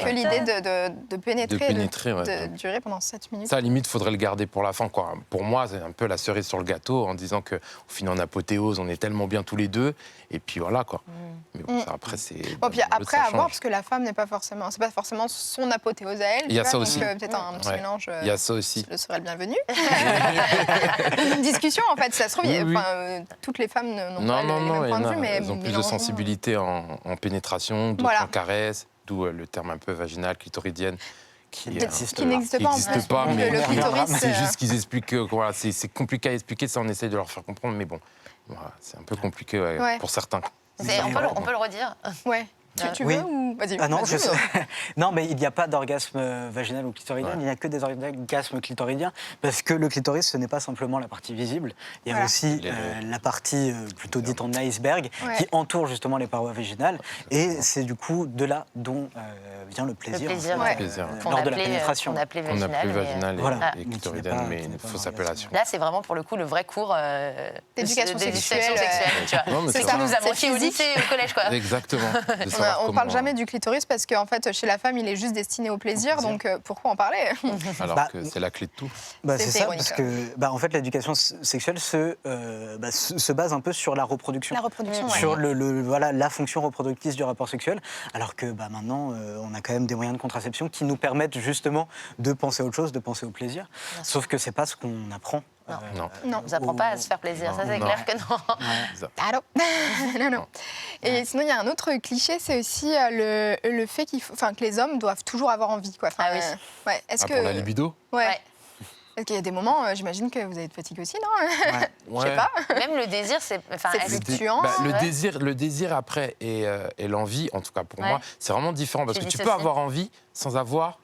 que l'idée de pénétrer, De pénétrer, ouais. de durer pendant 7 minutes. Ça, à la limite, il faudrait le garder pour la fin, quoi. Pour moi, c'est un peu la cerise sur le gâteau en disant qu'au final, en apothéose, on est tellement bien tous les deux. Et puis voilà, quoi. Mais bon, ça, après, c'est. Bon, puis l'autre, après ça à voir, change. parce que la femme n'est pas forcément, c'est pas forcément son apothéose à elle. Il y a tu ça vois, aussi. Donc peut-être un petit Ouais. mélange. Il y a ça aussi. Le serait le bienvenu. Une discussion en fait, ça se trouve, Oui, oui. toutes les femmes n'ont Non, pas non, le non, même point il y de en vue, a, mais elles ont plus mais de en- sensibilité en pénétration, d'autres Voilà. en caresse, d'où le terme un peu vaginal, clitoridienne, qui n'existe qui n'existe pas en n'existe plus. pas, Donc, mais le clitoris, c'est juste qu'ils expliquent que voilà, c'est compliqué à expliquer, ça on essaye de leur faire comprendre, mais bon, voilà, c'est un peu compliqué ouais, Ouais. pour certains. On peut le redire. Ouais. Tu Oui. veux ou vas-y. Ah non, vas-y. je sais. Non, mais il n'y a pas d'orgasme vaginal ou clitoridien, Ouais. il n'y a que des orgasmes clitoridiens, parce que le clitoris, ce n'est pas simplement la partie visible, il y a Voilà. aussi la partie plutôt dite en iceberg, Ouais. qui entoure justement les parois vaginales, et c'est du coup de là dont vient le plaisir, Le plaisir, en fait, ouais. Plaisir. lors de la pénétration. Qu'on appelait On vaginal. n'a plus mais, vaginal et, Voilà. et Mais qui clitoridienne, n'est pas- mais qui une n'est pas fausse un appellation. Là, c'est vraiment pour le coup le vrai cours D'éducation d'éducation sexuelle, sexuelle. Tu vois. Non, mais C'est c'est ce qui vrai. nous a C'est manqué au physique. lycée et au collège. Quoi. Exactement. De savoir On comment- parle jamais du clitoris parce qu'en fait, chez la femme, il est juste destiné au plaisir, donc pourquoi en parler Alors Bah, que c'est la clé de tout. Bah, C'est c'est ça, ironique, parce que en fait, l'éducation sexuelle se base un peu sur la reproduction. La reproduction, ouais. Sur voilà, la fonction reproductrice du rapport sexuel, alors que maintenant, on a quand même des moyens de contraception qui nous permettent justement de penser à autre chose, de penser au plaisir. Sauf que c'est pas ce qu'on apprend. Non. Non. On nous apprend pas à se faire plaisir, ça c'est Non. clair que non. Ah non. Non. Et sinon, il y a un autre cliché, c'est aussi le fait que les hommes doivent toujours avoir envie. Quoi. Enfin, Ah oui. Ouais. Est-ce Ah, que pour la libido Ouais. Ouais. Est-ce qu'il y a des moments, j'imagine que vous avez de fatigue aussi, non Je sais pas. Même le désir, c'est. Enfin, C'est est-ce- fluctuant. Le désir après et l'envie, en tout cas pour Ouais. moi, c'est vraiment différent parce Tu que tu dis peux ceci. avoir envie sans avoir.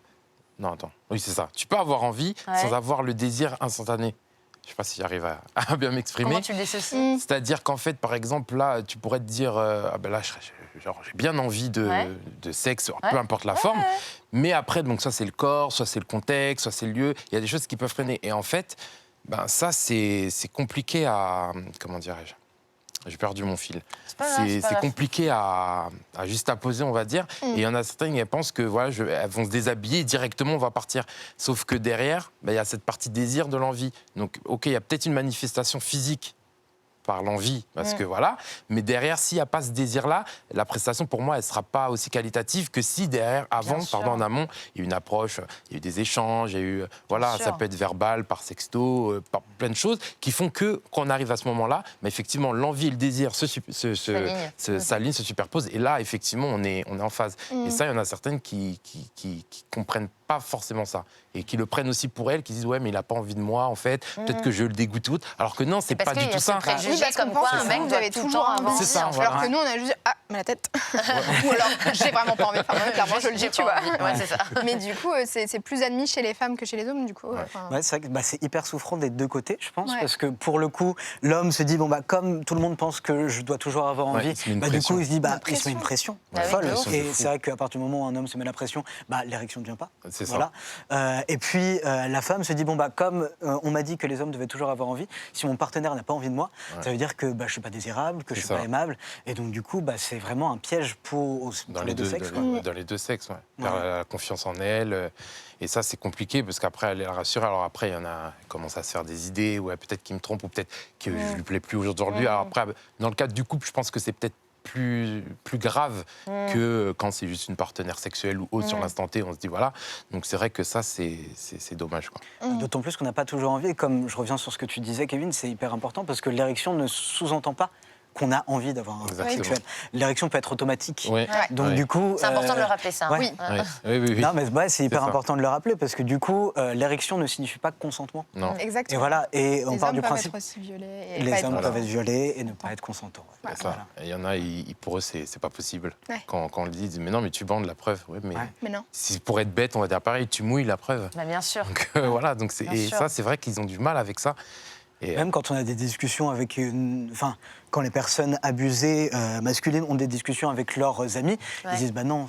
Non, attends. Oui, c'est ça. Tu peux avoir envie Ouais. sans avoir le désir instantané. Je ne sais pas si j'arrive à bien m'exprimer. Comment tu le dissocies C'est-à-dire qu'en fait, par exemple, là, tu pourrais te dire ah ben là, j'ai bien envie Ouais. de sexe, Ouais. peu importe la forme. Mais après, donc ça, c'est le corps, soit c'est le contexte, soit c'est le lieu. Il y a des choses qui peuvent freiner. Et en fait, ça, c'est compliqué à. Comment dirais-je ? J'ai perdu mon fil. C'est pas grave, c'est pas C'est grave. compliqué à juste à poser, on va dire. Et il y en a certaines qui pensent que voilà, elles vont se déshabiller et directement on va partir. Sauf que derrière, il y a cette partie désir de l'envie. Donc, ok, il y a peut-être une manifestation physique par l'envie, parce que voilà. Mais derrière, s'il n'y a pas ce désir-là, la prestation, pour moi, elle ne sera pas aussi qualitative que si derrière, avant, sûr. en amont, il y a eu une approche, il y a eu des échanges, il y a eu, voilà, sûr. ça peut être verbal, par sexto, par plein de choses, qui font que, quand on arrive à ce moment-là, mais effectivement, l'envie et le désir s'alignent, se superposent, et là, effectivement, on est en phase. Et ça, il y en a certaines qui comprennent pas forcément ça, et qui le prennent aussi pour elles, qui disent ouais mais il a pas envie de moi en fait, peut-être que je le dégoûte tout, alors que non, c'est Parce pas qu'il du y a tout ce ça. préjugé Oui, parce qu'on comme quoi pense un que mec vous doit avez tout le toujours temps envie. avoir C'est ça, envie, en fait. voilà. Alors que nous, on a juste dit, ah, mais la tête. Ou alors, j'ai vraiment pas envie. Enfin, clairement, je le dis, J'ai tu pas vois. envie. Ouais, c'est ça. Mais du coup, c'est plus admis chez les femmes que chez les hommes, du coup. Enfin, Ouais, c'est vrai que c'est hyper souffrant des deux côtés, je pense, Ouais. parce que pour le coup, l'homme se dit comme tout le monde pense que je dois toujours avoir Ouais, envie, il se met une du pression. coup il se dit Une il se met une pression Ah oui, folle. de ouf. Et c'est vrai qu'à partir du moment où un homme se met la pression, l'érection ne vient pas. C'est ça. Voilà. Et puis la femme se dit bon bah comme on m'a dit que les hommes devaient toujours avoir envie, si mon partenaire n'a pas envie de moi, ça veut dire que je suis pas désirable, que je suis pas aimable, et donc du coup c'est vraiment un piège pour les deux sexes. Dans les deux sexes, perdre la confiance en elle. Et ça, c'est compliqué parce qu'après, elle est rassurée. Alors après, il y en a qui commencent à se faire des idées, ou peut-être qu'il me trompe, ou peut-être que je lui plais plus aujourd'hui. Alors après, dans le cadre du couple, je pense que c'est peut-être plus grave que quand c'est juste une partenaire sexuelle ou autre sur l'instant T, on se dit voilà. Donc c'est vrai que ça, c'est dommage, quoi. D'autant plus qu'on n'a pas toujours envie. Et comme je reviens sur ce que tu disais, Kevin, c'est hyper important parce que l'érection ne sous-entend pas qu'on a envie d'avoir un rapport sexuel. L'érection peut être automatique. Oui. Donc du coup... C'est important de le rappeler, ça. Ouais. Oui. Non, mais c'est hyper ça. important de le rappeler parce que du coup, l'érection ne signifie pas consentement. Non. Exactement. Et voilà, et on part du principe... Les hommes peuvent être aussi violés et les pas être hommes peuvent contents. être violés et ne pas être consentants. C'est ça. Voilà. Et il y en a, pour eux, c'est pas possible. Ouais. Quand on le dit, ils disent mais non, mais tu bandes la preuve. Ouais, Mais non. si pour être bête, on va dire pareil, tu mouilles la preuve. Bah, bien sûr. Donc voilà, donc Bien et sûr. ça, c'est vrai qu'ils ont du mal avec ça. Et, Même quand on a des discussions avec quand les personnes abusées masculines ont des discussions avec leurs amis, ils disent bah non,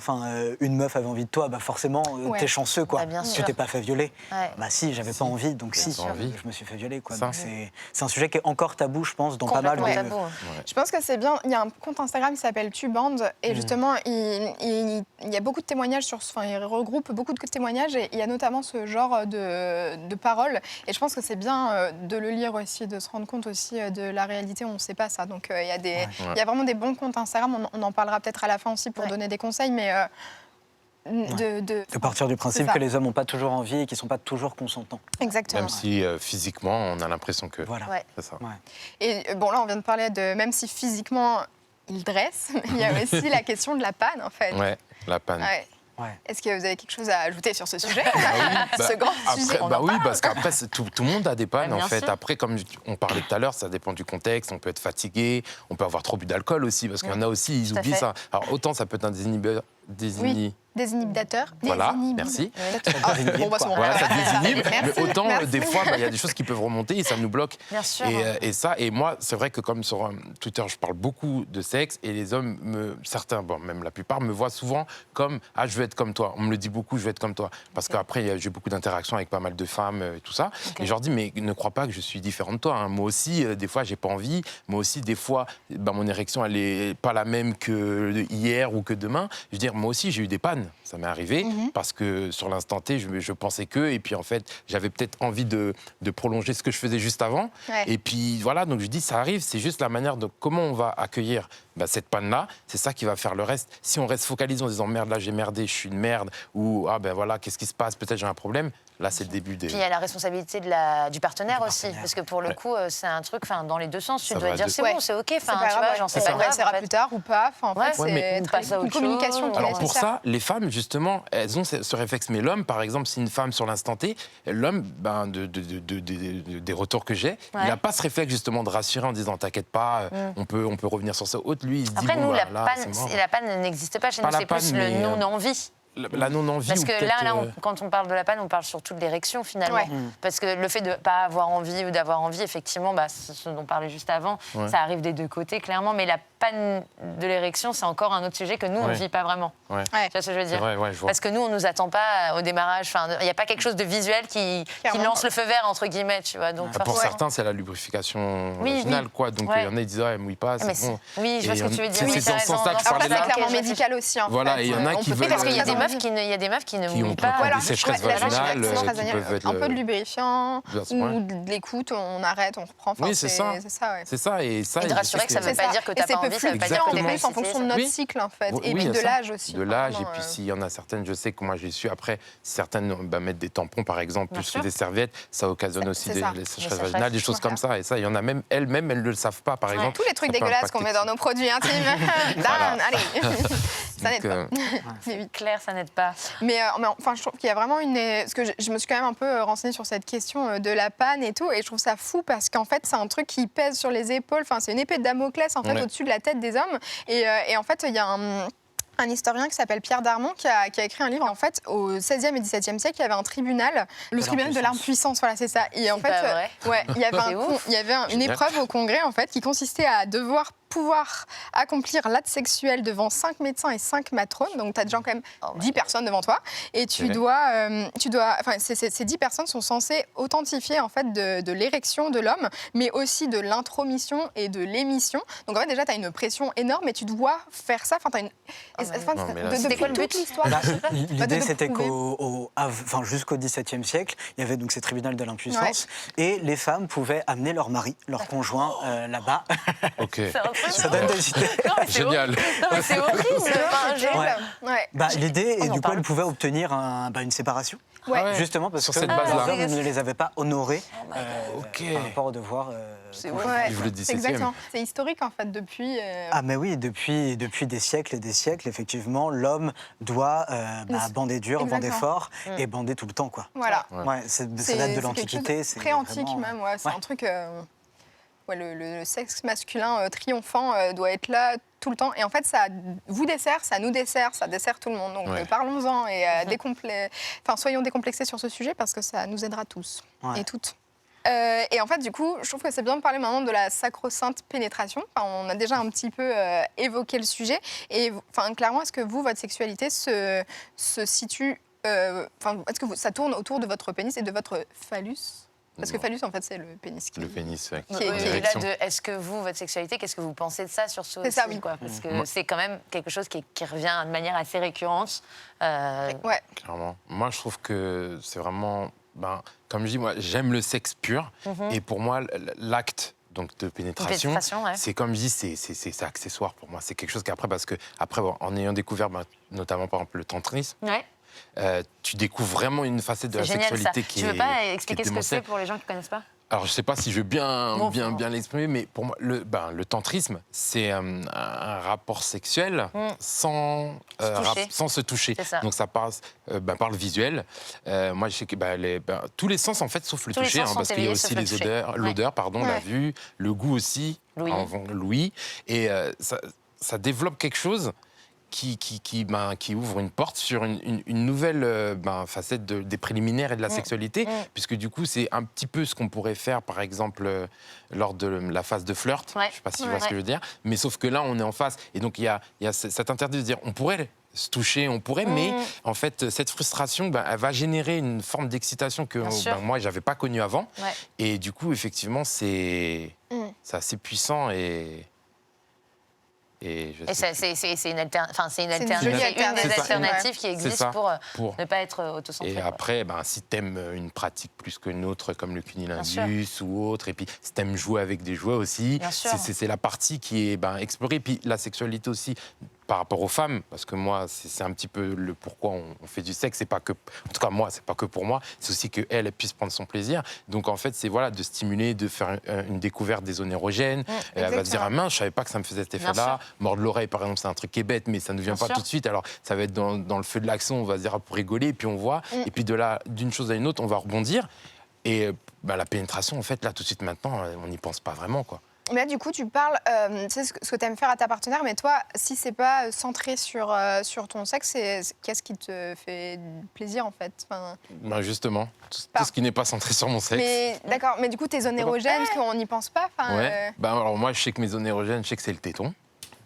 une meuf avait envie de toi, bah forcément t'es chanceux quoi. Bah, bien Tu sûr. t'es pas fait violer. Ouais. Bah si, j'avais pas envie, donc Bien si, sûr. je me suis fait violer quoi. Ça. Donc c'est un sujet qui est encore tabou, je pense, dans pas mal Complètement de. tabou. Je pense que c'est bien. Il y a un compte Instagram qui s'appelle Tubande et justement, il y a beaucoup de témoignages il regroupe beaucoup de témoignages et il y a notamment ce genre de paroles. Et je pense que c'est bien de le lire aussi, de se rendre compte aussi de la réalité. On ne sait pas ça. Donc il y a vraiment des bons comptes Instagram. On en parlera peut-être à la fin aussi pour donner des conseils, mais De partir du principe que les hommes n'ont pas toujours envie et qu'ils ne sont pas toujours consentants. Exactement. même si physiquement, on a l'impression que Voilà. Ouais. c'est ça. Ouais. Et bon, là, on vient de parler de même si physiquement il dresse, il y a aussi la question de la panne en fait. Ouais, la panne. Ouais. Ouais. Est-ce que vous avez quelque chose à ajouter sur ce sujet Bah, Ce grand sujet. après, on bah en oui, parle. parce qu'après, tout le monde a des pannes, Bah, bien en fait. sûr. Après, comme on parlait tout à l'heure, ça dépend du contexte. On peut être fatigué, on peut avoir trop bu d'alcool aussi, parce qu'il y en a aussi, ils Tout à oublient fait. ça. Alors, autant ça peut être un désinhibeur. Des inhibiteurs. Voilà, Des merci. Bon, bah, c'est bon. Voilà, ça désinhibe. Merci, Mais autant, merci. des fois, il y a des choses qui peuvent remonter et ça nous bloque. Bien sûr. Et moi, c'est vrai que comme sur Twitter, je parle beaucoup de sexe et les hommes, certains, bon, même la plupart, me voient souvent comme « Ah, je veux être comme toi ». On me le dit beaucoup, je veux être comme toi. Parce qu'après, j'ai beaucoup d'interactions avec pas mal de femmes et tout ça. Et je leur dis « Mais ne crois pas que je suis différent de toi. Hein. Moi aussi, des fois, j'ai pas envie. Moi aussi, des fois, mon érection, elle est pas la même que hier ou que demain. Je veux dire, moi aussi, j'ai eu des pannes. Ça m'est arrivé parce que sur l'instant T, je pensais que. Et puis, en fait, j'avais peut-être envie de prolonger ce que je faisais juste avant. Ouais. Et puis, voilà, donc je dis, ça arrive. C'est juste la manière de comment on va accueillir cette panne-là. C'est ça qui va faire le reste. Si on reste focalisé en disant, merde, là, j'ai merdé, je suis une merde. Ou, ah ben voilà, qu'est-ce qui se passe? Peut-être j'ai un problème. Là, c'est le début des... Puis il y a la responsabilité du partenaire aussi, parce que pour le coup, c'est un truc, dans les deux sens. Tu Ça dois va dire de- c'est Ouais. bon, c'est ok, C'est pas tu grave, vois, ouais. j'en sais Ça pas grave. passera en fait. plus tard ou pas. Enfin, en Ouais. fait, Ouais, c'est on passe à une autre communication chose. qui est Alors pour nécessaire. ça, les femmes, justement, elles ont ce réflexe. Mais l'homme, par exemple, si une femme sur l'instant T, l'homme, des retours que j'ai, il n'a pas ce réflexe justement de rassurer en disant t'inquiète pas, on peut revenir sur ça. Autre, lui, il se dit Après, bon, nous, bah, la là, c'est mort. panne n'existe pas chez Pas nous, la c'est plus panne, le mais, non-envie. La non-envie. Parce ou que peut-être, là, quand on parle de la panne, on parle surtout de l'érection finalement. Ouais. Parce que le fait de ne pas avoir envie ou d'avoir envie, effectivement, c'est ce dont on parlait juste avant, ça arrive des deux côtés clairement. Mais la panne de l'érection, c'est encore un autre sujet que nous, on ne Ouais. vit pas vraiment. Ouais. Ouais. Tu vois ce que je veux C'est dire? vrai, ouais, je vois. Parce que nous, on ne nous attend pas au démarrage. Il n'y a pas quelque chose de visuel qui Clairement. lance le feu vert, entre guillemets. Tu vois, donc, Pour forcément- certains, c'est la lubrification Oui, vaginale, oui. quoi. Donc Ouais. il y en a qui disent ah, elle mouille pas, Mais c'est bon. oui, je vois Et ce que tu veux dire. c'est Oui, dans t'as ce sens-là raison. que je parlais Après, là. c'est clairement Ok, je vois. médical aussi. En Voilà, fait. et il y en a On qui peut veulent- pas Parce qu'il y a des très meufs envie. qui ne Qui ont mouillent pas. des sécheresses Ouais, la vaginales, sécheresse qui vaginale, peuvent être un peu de lubrifiant Ouais. ou de l'écoute, on arrête, on reprend. Enfin, Oui, c'est ça. C'est ça, ouais. C'est ça, et ça. Et de je rassurer sais que ça veut C'est pas ça. dire que Et t'as c'est pas peut envie, ça veut pas fluctuer dire que en t'es pas plus en fonction de excité. notre cycle, en fait. Oui, Et oui, puis il y a de ça. l'âge aussi. De l'âge, et Vraiment, puis s'il y en a certaines, je sais que moi j'ai su après, certaines mettre des tampons par exemple, Bien plus sûr. que des serviettes, ça occasionne aussi c'est ça. des sécheresses sécheresses, vaginales, des choses comme ça. Et ça, il y en a même, elles-mêmes, elles ne le savent pas, par exemple. Tous les trucs Ça peut dégueulasses qu'on met impacter dans nos produits intimes. Dan, allez. Ça n'aide Donc, pas. Mais oui. Claire, ça n'aide pas. Mais enfin, je trouve qu'il y a vraiment une... Parce que je me suis quand même un peu renseignée sur cette question de la panne et tout, et je trouve ça fou parce qu'en fait, c'est un truc qui pèse sur les épaules. Enfin, c'est une épée de Damoclès, en fait, Ouais. au-dessus de la tête des hommes. Et en fait, il y a un historien qui s'appelle Pierre Darmon qui a écrit un livre. En fait, au XVIe et XVIIe siècle, il y avait un tribunal, le tribunal de l'arme-puissance, voilà, c'est ça. Et en C'est fait, pas vrai. ouais, il y avait, C'est ouf. une Génial. épreuve au Congrès, en fait, qui consistait à devoir pouvoir accomplir l'acte sexuel devant 5 médecins et 5 matrones. Donc, tu as déjà quand même 10 personnes devant toi. Et tu dois... Enfin, ces 10 personnes sont censées authentifier, en fait, de l'érection de l'homme, mais aussi de l'intromission et de l'émission. Donc, en fait, déjà, tu as une pression énorme, et tu dois faire ça. Enfin, tu as une... C'était quoi le but? L'histoire. L'idée, c'était prouver. jusqu'au XVIIe siècle, il y avait donc ces tribunaux de l'impuissance, et les femmes pouvaient amener leur mari, leur conjoint là-bas. Ok. Ça donne des idées. Génial. Non, mais c'est horrible. Enfin, Ouais. L'idée, et On en du coup, parle. elle pouvait obtenir une séparation. Ouais. Justement parce Sur que cette les base-là. hommes ne les avaient pas honorés Ok. par rapport au devoir. C'est conjugal. Ouais, Ils voulaient le c'est 17e. exactement. C'est historique, en fait, depuis... Ah mais oui, depuis des siècles et des siècles, effectivement, l'homme doit bander dur, bander Exactement. fort et bander tout le temps, quoi. Voilà. Ouais, ça date de C'est quelque chose l'Antiquité. de pré-antique vraiment- même, ouais. C'est Ouais. un truc... le sexe masculin triomphant doit être là tout le temps. Et en fait, ça vous dessert, ça nous dessert, ça dessert tout le monde. Donc Ouais. parlons-en et soyons décomplexés sur ce sujet parce que ça nous aidera tous Ouais. et toutes. Et en fait, du coup, je trouve que c'est bien de parler maintenant de la sacro-sainte pénétration. Enfin, on a déjà un petit peu évoqué le sujet. Et clairement, est-ce que vous, votre sexualité se situe... est-ce que ça tourne autour de votre pénis et de votre phallus? Parce que Non. phallus, en fait, c'est le pénis qui... Le pénis, ouais. Qui est- Oui, qui est et là, L'érection. est-ce que vous, votre sexualité, qu'est-ce que vous pensez de ça sur ce C'est ça, aussi, oui. quoi? Parce que Moi- c'est quand même quelque chose qui revient de manière assez récurrente. Ouais. Clairement. Moi, je trouve que c'est vraiment... comme je dis, moi, j'aime le sexe pur. Et pour moi, l'acte donc, de pénétration, Ouais. c'est comme je dis, c'est accessoire pour moi. C'est quelque chose qu'après, parce que après, en ayant découvert notamment, par exemple, le tantrisme, Ouais, tu découvres vraiment une facette de c'est la génial ça. sexualité qui Tu est veux pas qui est expliquer ce que c'est démentielle. pour les gens qui ne connaissent pas? Alors, je ne sais pas si je vais bien Bon, l'exprimer, mais pour moi, le tantrisme, c'est un rapport sexuel sans, toucher. sans se toucher. C'est ça. Donc, ça passe par le visuel. Moi, je sais que tous les sens, en fait, sauf le Tous les toucher, sens sont parce qu'il y a éveillés, aussi sauf le les toucher. odeurs, Ouais. l'odeur, Ouais. la vue, le goût aussi, L'ouïe. l'ouïe. Et ça développe quelque chose qui ouvre une porte sur une nouvelle facette des préliminaires et de la sexualité, puisque du coup, c'est un petit peu ce qu'on pourrait faire, par exemple, lors de la phase de flirt. Ouais. Je ne sais pas si tu vois ce que je veux dire, mais sauf que là, on est en face. Et donc, il y a cet interdit de dire, on pourrait se toucher, on pourrait, mais en fait, cette frustration, elle va générer une forme d'excitation que Bien sûr. moi, je n'avais pas connue avant. Ouais. Et du coup, effectivement, c'est assez puissant et je sais c'est une alternative, une c'est jolie une des alternative. alternatives qui C'est existent ça. pour ne pas être autocentré. Et quoi. après, si t'aimes une pratique plus qu'une autre, comme le Bien cunilingus ou autre, et puis si t'aimes jouer avec des jouets aussi, Bien sûr. c'est la partie qui est explorée. Puis la sexualité aussi, par rapport aux femmes, parce que moi, c'est un petit peu le pourquoi on fait du sexe. C'est pas que, en tout cas moi, c'est pas que pour moi, c'est aussi qu'elle puisse prendre son plaisir. Donc en fait, c'est de stimuler, de faire une découverte des zones érogènes. Elle va se dire, ah mince, je savais pas que ça me faisait cet Bien effet-là. Mordre l'oreille, par exemple, c'est un truc qui est bête, mais ça ne vient Bien pas sûr. tout de suite. Alors ça va être dans le feu de l'action, on va se dire pour rigoler, et puis on voit. Et puis d'une chose à une autre, on va rebondir. Et la pénétration, en fait, là, tout de suite, maintenant, on n'y pense pas vraiment, quoi. Mais là, du coup, tu parles, tu sais ce que tu aimes faire à ta partenaire, mais toi, si c'est pas centré sur ton sexe, qu'est-ce qui te fait plaisir, en fait? Justement, tout ce qui n'est pas centré sur mon sexe. Mais d'accord, mais du coup, tes zones érogènes, parce qu'on n'y pense pas. Ouais. Alors moi, je sais que mes zones érogènes, je sais que c'est le téton.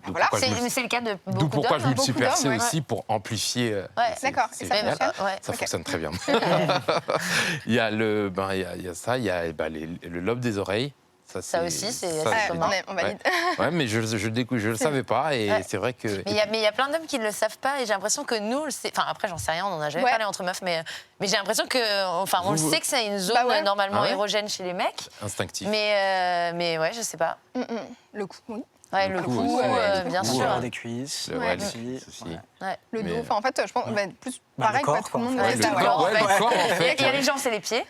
Donc voilà. pourquoi je me- C'est le cas de D'où beaucoup pourquoi je me d'hommes. le suis beaucoup percé d'hommes, ouais. aussi pour amplifier. Ouais, d'accord. c'est Et ça génial. fonctionne? Ouais. Ça Ok. fonctionne très bien. Il y a il y a ça, il y a le lobe des oreilles. Ça aussi, c'est ça, assez Ouais, commun. on valide. Ouais, mais je le savais pas et Ouais. c'est vrai que. Mais il y a plein d'hommes qui ne le savent pas et j'ai l'impression que nous, enfin après j'en sais rien, on n'en a jamais Ouais. parlé entre meufs, mais j'ai l'impression que, on le sait que c'est une zone Bah ouais. normalement Ah ouais érogène chez les mecs, Instinctif. mais ouais, je sais pas. Le cou, oui. Ouais, Le le cou coup, aussi, ouais. bien Le sûr. cou, L'odeur des cuisses. Ouais. le aussi. sexe aussi. Ouais. Ouais. Le Mais- dos. Enfin, en fait, je pense plus Bah, pareil, le corps, tout le monde quoi. fait Ouais, ça, le ouais. corps, Ouais, le corps, en fait. Il y a les gens, c'est les pieds.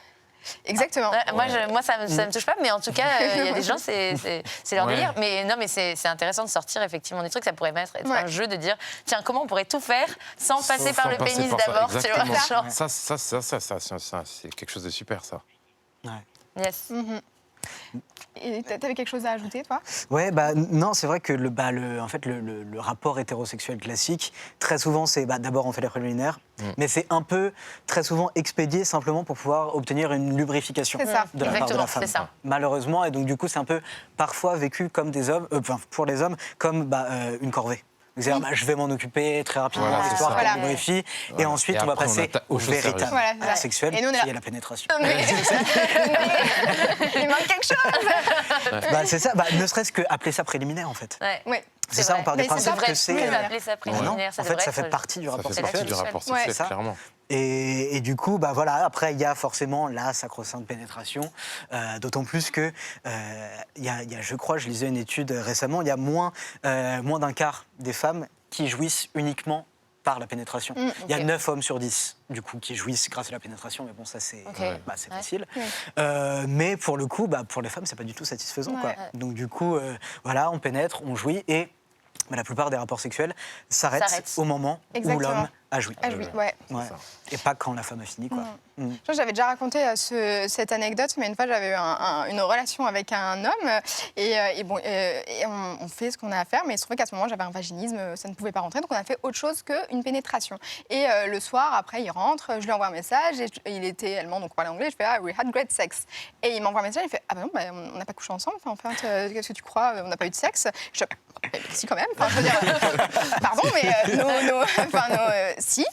Exactement. Ouais, moi, ça me touche pas, mais en tout cas, il y a des gens, c'est leur Ouais. délire. Mais non, mais c'est intéressant de sortir effectivement des trucs. Ça pourrait être Ouais. un jeu de dire, tiens, comment on pourrait tout faire sans passer par le passer pénis par ça, d'abord, tu vois, exactement. genre. Ça, c'est quelque chose de super, ça. Ouais. Yes. Et t'avais quelque chose à ajouter, toi? Ouais, non, c'est vrai que en fait, le rapport hétérosexuel classique, très souvent, c'est d'abord on fait les préliminaires, mais c'est un peu très souvent expédié simplement pour pouvoir obtenir une lubrification C'est ça. de la part de la Exactement, femme. c'est ça. Malheureusement, et donc du coup, c'est un peu parfois vécu comme des hommes, pour les hommes, comme une corvée. C'est-à-dire, je vais m'en occuper très rapidement, Voilà, c'est histoire ça. qu'elle lubrifie, et Voilà. ensuite Et on va après, on passer attaque au aux choses véritable sérieuses. Voilà, c'est ça. sexuel, Et nous, on est qui là. est la pénétration. Mais il manque quelque chose. C'est ça, ne serait-ce que appeler ça préliminaire en fait. Ouais. Oui. C'est ça, vrai. on part du Mais ça principe devrait que être c'est. préliminaire. Appeler ça Non, préliminaire, en fait, ça fait partie du Ça rapport fait partie sexuel. du rapport Ouais. sexuel, Ça. clairement. Et du coup, voilà, après, il y a forcément la sacro-sainte pénétration, d'autant plus que, je crois, je lisais une étude récemment, il y a moins d'un quart des femmes qui jouissent uniquement par la pénétration. Il y a ok. 9 hommes sur 10, du coup, qui jouissent grâce à la pénétration, mais bon, ça, c'est Ok. c'est Ouais. facile. Ouais. Mais pour le coup, pour les femmes, c'est pas du tout satisfaisant, quoi. Ouais. Donc, du coup, voilà, on pénètre, on jouit, et la plupart des rapports sexuels s'arrêtent S'arrêtent. au moment où Exactement. l'homme a joui. Ah oui, ouais. Ouais. Et pas quand la femme a fini, quoi. Mm. J'avais déjà raconté cette anecdote, mais une fois j'avais eu une relation avec un homme et on fait ce qu'on a à faire, mais il se trouvait qu'à ce moment j'avais un vaginisme, ça ne pouvait pas rentrer, donc on a fait autre chose qu'une pénétration. Et le soir, après, il rentre, je lui envoie un message, et il était allemand, donc on parlait anglais, je fais we had great sex. Et il m'envoie un message, il fait non, on n'a pas couché ensemble, en fait, qu'est-ce que tu crois, on n'a pas eu de sexe. Je fais si quand même, enfin, je veux dire, pardon, mais si.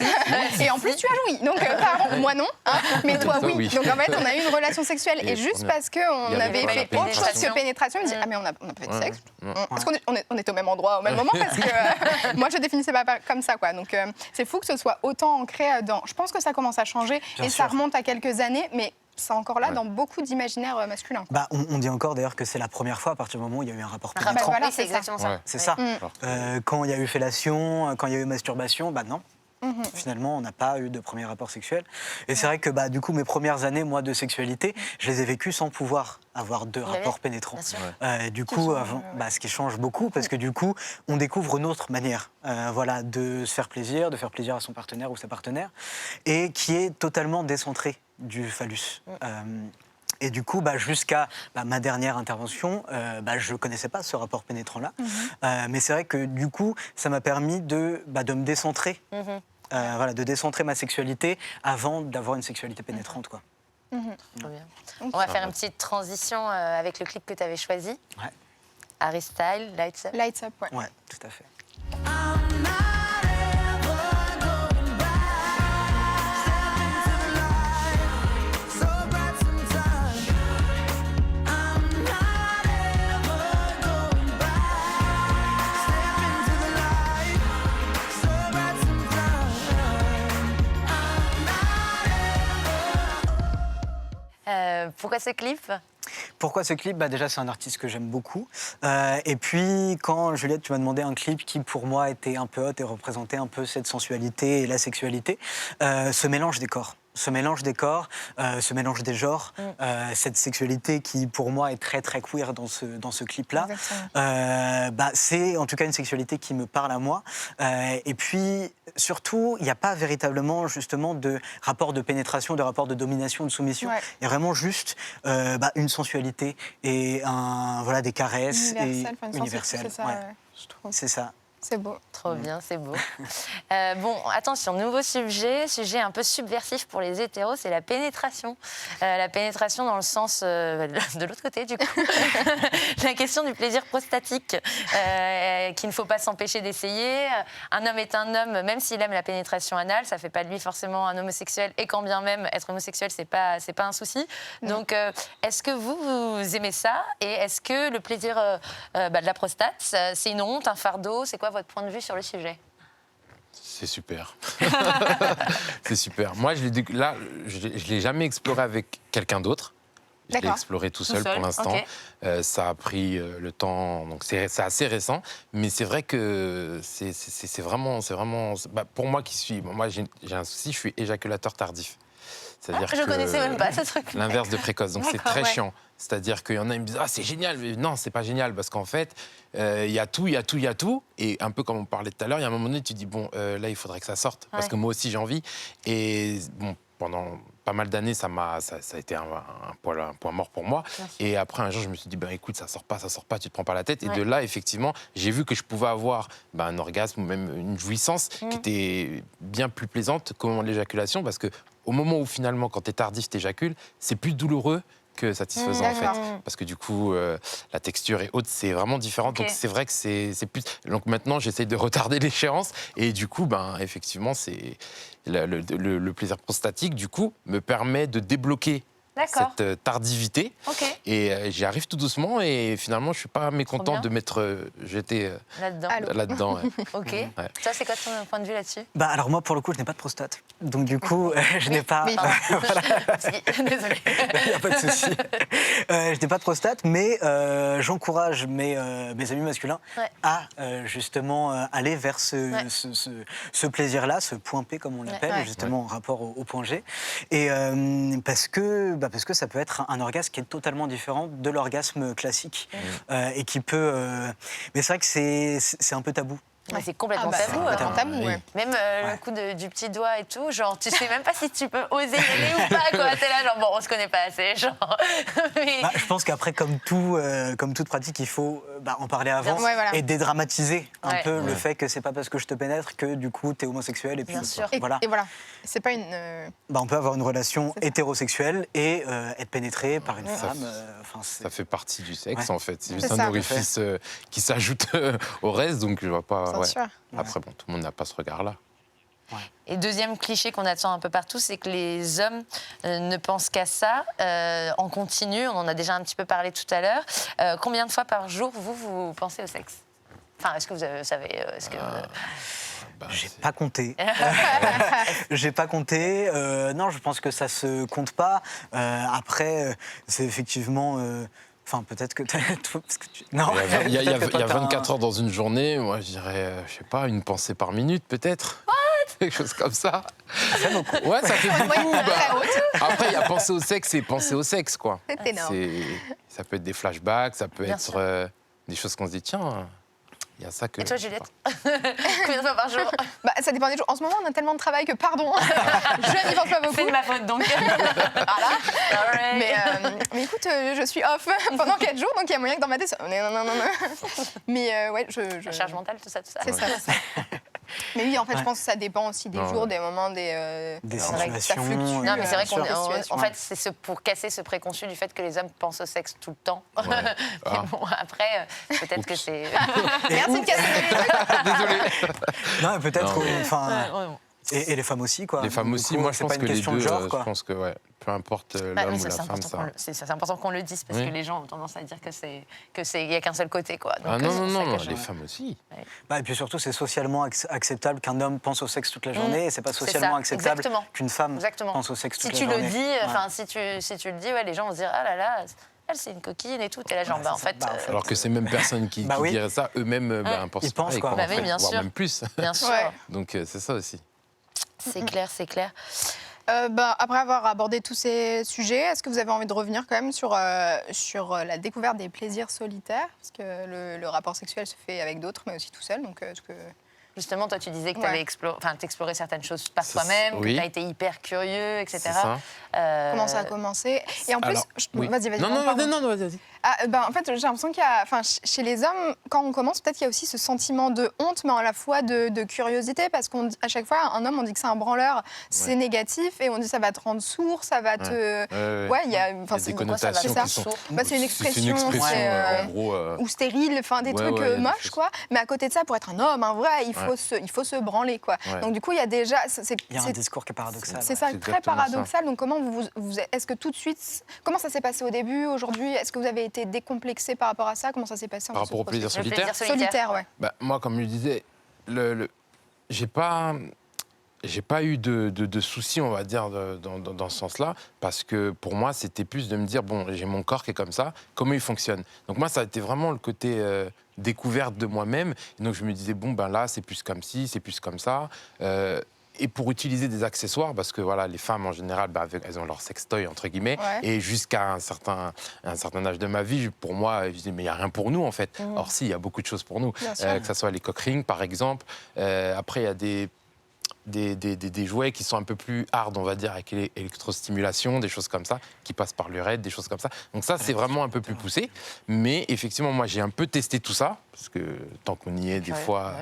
Et en plus tu as joui, donc pardon, moi non, hein, mais toi Toi, oui. oui. Donc en fait on a eu une relation sexuelle et juste parce il y qu'on avait avait pas fait la autre chose pénétration. que pénétration, il me dit mais on n'a pas fait de Ouais. sexe. Ouais. Est-ce qu'on était au même endroit au même moment, parce que moi je définissais pas comme ça, quoi. Donc c'est fou que ce soit autant ancré dans. Je pense que ça commence à changer Bien et sûr. ça remonte à quelques années, mais c'est encore là Ouais. dans beaucoup d'imaginaires masculins. On dit encore d'ailleurs que c'est la première fois à partir du moment où il y a eu un rapport Un pénétrant. rapport, voilà, oui, c'est c'est ça. exactement ça. Ouais. C'est ça. Alors que- Quand il y a eu fellation, quand il y a eu masturbation, non. Finalement, on n'a pas eu de premier rapport sexuel. Et c'est vrai que du coup, mes premières années, moi, de sexualité, je les ai vécues sans pouvoir avoir de Oui, rapports pénétrants. bien sûr. Du coup, change, ce qui change beaucoup, parce que du coup, on découvre une autre manière de se faire plaisir, de faire plaisir à son partenaire ou sa partenaire, et qui est totalement décentrée du phallus. Et du coup, jusqu'à ma dernière intervention, je ne connaissais pas ce rapport pénétrant-là. Mais c'est vrai que du coup, ça m'a permis de me décentrer, de décentrer ma sexualité avant d'avoir une sexualité pénétrante, quoi. Trop bien. On va faire une petite transition avec le clip que tu avais choisi. Ouais. Harry Styles, Lights Up. Lights up, ouais. Ouais, tout à fait. Pourquoi ce clip? Pourquoi ce clip? Déjà, c'est un artiste que j'aime beaucoup. Et puis, quand, Juliette, tu m'as demandé un clip qui, pour moi, était un peu hot et représentait un peu cette sensualité et la sexualité, ce mélange des corps. Ce mélange des corps, ce mélange des genres, cette sexualité qui, pour moi, est très, très queer dans ce clip-là. C'est en tout cas une sexualité qui me parle à moi. Et puis, surtout, il n'y a pas véritablement, justement, de rapport de pénétration, de rapport de domination, de soumission. Ouais. Il y a vraiment juste une sensualité et des caresses. Universel, enfin, une universel, sensibilité, c'est ça, ouais. je trouve. C'est ça. C'est beau. Trop bien, c'est beau. Bon, attention, nouveau sujet un peu subversif pour les hétéros, c'est la pénétration. La pénétration dans le sens de l'autre côté, du coup. La question du plaisir prostatique, qu'il ne faut pas s'empêcher d'essayer. Un homme est un homme, même s'il aime la pénétration anale, ça ne fait pas de lui forcément un homosexuel, et quand bien même être homosexuel, c'est pas un souci. Donc, est-ce que vous aimez ça? Et est-ce que le plaisir de la prostate, c'est une honte, un fardeau? C'est quoi votre point de vue sur le sujet? C'est super. C'est super. Moi, je l'ai jamais exploré avec quelqu'un d'autre. Je l'ai D'accord. exploré tout seul pour l'instant. ok. Ça a pris le temps, donc c'est assez récent. Mais c'est vrai que c'est vraiment... pour moi qui suis... Moi, j'ai un souci, je suis éjaculateur tardif. C'est-à-dire Je connaissais même pas ce truc. L'inverse de précoce. Donc c'est D'accord, très ouais. chiant. C'est-à-dire qu'il y en a qui me disent « Ah, c'est génial !» Mais non, c'est pas génial parce qu'en fait, il y a tout. Et un peu comme on parlait tout à l'heure, il y a un moment donné, tu dis « Bon, là, il faudrait que ça sorte parce que moi aussi, j'ai envie. » Et bon, pendant pas mal d'années, ça a été un point mort pour moi. Et après, un jour, je me suis dit, écoute, ça sort pas, tu te prends pas la tête. Et de là, effectivement, j'ai vu que je pouvais avoir un orgasme ou même une jouissance qui était bien plus plaisante qu'au moment de l'éjaculation, parce que au moment où finalement, quand tu es tardif, tu éjacules, c'est plus douloureux que satisfaisant en fait, parce que du coup la texture est haute, c'est vraiment différent. Donc c'est vrai que c'est plus. Donc maintenant j'essaye de retarder l'échéance et du coup effectivement c'est le plaisir prostatique du coup me permet de débloquer cette tardivité et j'y arrive tout doucement et finalement je suis pas mécontent de m'être jeté là-dedans. Ok. Toi c'est quoi ton point de vue là-dessus? Alors moi pour le coup je n'ai pas de prostate, donc du coup je n'ai pas. Désolée. Il n'y a pas de souci. Je n'ai pas de prostate, mais j'encourage mes amis masculins à justement aller vers ce plaisir-là, ce point P comme on l'appelle, justement en rapport au point G, et parce que ça peut être un orgasme qui est totalement différent de l'orgasme classique et qui peut. Mais c'est vrai que c'est un peu tabou. Ouais, c'est complètement tabou. Même le coup du petit doigt et tout, genre tu sais même pas si tu peux oser y aller ou pas, quoi. T'es là, genre bon, on se connaît pas assez, genre. Mais... je pense qu'après, comme toute pratique, il faut en parler avant et dédramatiser un peu le fait que c'est pas parce que je te pénètre que du coup t'es homosexuel et puis voilà. Et voilà, c'est pas une. On peut avoir une relation hétérosexuelle et être pénétré par une femme. Ça fait partie du sexe en fait. C'est juste un orifice qui s'ajoute au reste, donc je vois pas. Après, tout le monde n'a pas ce regard-là. Et deuxième cliché qu'on attend un peu partout, c'est que les hommes ne pensent qu'à ça en continu. On en a déjà un petit peu parlé tout à l'heure. Combien de fois par jour, vous pensez au sexe? Enfin, est-ce que vous savez... J'ai pas compté. J'ai pas compté. Non, je pense que ça se compte pas. Après, c'est effectivement... Enfin, peut-être que Non. Il y a 24 heures dans une journée. Moi, je dirais, je sais pas, une pensée par minute, peut-être. Quelque chose comme ça. Ça fait beaucoup. Ouais, ça fait beaucoup. Après, il y a penser au sexe et penser au sexe, quoi. C'est énorme. Ça peut être des flashbacks, ça peut être des choses qu'on se dit, tiens... Il y a ça que... Et toi, Juliette? Combien de fois par jour? Ça dépend des jours. En ce moment, on a tellement de travail que, pardon, je n'y pense pas beaucoup. C'est de ma faute, donc. Voilà. Mais écoute, je suis off pendant 4 jours, donc il y a moyen que dans ma tête... Non. Mais La charge mentale, tout ça. C'est ça. Mais oui, en fait, je pense que ça dépend aussi des jours, des moments, des situations. Ça fluctue. Non, mais c'est vrai en fait, c'est pour casser ce préconçu du fait que les hommes pensent au sexe tout le temps. Bon, après, peut-être que c'est... Merci de casser les trucs. Désolé. Non, peut-être et les femmes aussi, quoi. Les femmes aussi, moi, je pense que les deux, je pense que, peu importe l'homme ou la femme, c'est important qu'on le dise, parce que les gens ont tendance à dire qu'il n'y a qu'un seul côté, quoi. Donc, non, les femmes aussi. Et puis surtout, c'est socialement acceptable qu'un homme pense au sexe toute la journée, et c'est pas socialement acceptable qu'une femme pense au sexe toute la journée. Si tu le dis, les gens vont se dire, ah là là... Elle, c'est une coquine et tout. Et là, genre, en fait... Alors que ces mêmes personnes qui diraient ça, eux-mêmes pensent pareil, quoi. Oui, bien sûr. Voire même plus. Bien sûr. Donc, c'est ça aussi. C'est clair. Après avoir abordé tous ces sujets, est-ce que vous avez envie de revenir quand même sur la découverte des plaisirs solitaires? Parce que le rapport sexuel se fait avec d'autres, mais aussi tout seul. Donc, Justement, toi, tu disais que tu avais exploré certaines choses par toi-même, que tu as été hyper curieux, etc. Comment ça a commencé? Et en plus, vas-y. Non, vas-y. En fait, j'ai l'impression qu'il y a, chez les hommes, quand on commence, peut-être qu'il y a aussi ce sentiment de honte, mais à la fois de curiosité, parce qu'à chaque fois, un homme, on dit que c'est un branleur, c'est négatif, et on dit ça va te rendre sourd, ça va te... il y a des connotations qui sont... C'est une expression, en gros... ou stérile, des trucs moches, quoi. Mais à côté de ça, pour être un homme, un vrai, il faut se branler, quoi. Donc du coup, il y a déjà... Il y a un discours qui est paradoxal. C'est ça, très paradoxal. Donc comment est-ce que tout de suite... Comment ça s'est passé au début, aujourd'hui? Est-ce que vous avez été décomplexé par rapport à ça? Comment ça s'est passé par rapport au plaisir solitaire? Solitaire, ouais. Moi, comme je le disais, j'ai pas eu de soucis, on va dire, dans ce sens-là, parce que pour moi, c'était plus de me dire, bon, j'ai mon corps qui est comme ça, comment il fonctionne? Donc moi, ça a été vraiment le côté découverte de moi-même. Et donc je me disais, bon, là, c'est plus comme ci, c'est plus comme ça. Et pour utiliser des accessoires, parce que les femmes en général, elles ont leur sextoy entre guillemets, et jusqu'à un certain âge de ma vie, pour moi, je disais mais il y a rien pour nous en fait. Or si, il y a beaucoup de choses pour nous, que ce soit les cock rings par exemple. Après il y a des des jouets qui sont un peu plus hard, on va dire, avec l'électrostimulation, des choses comme ça, qui passent par l'urètre, des choses comme ça. Donc ça, c'est vraiment un peu plus poussé. Mais effectivement, moi, j'ai un peu testé tout ça, parce que tant qu'on y est, des fois,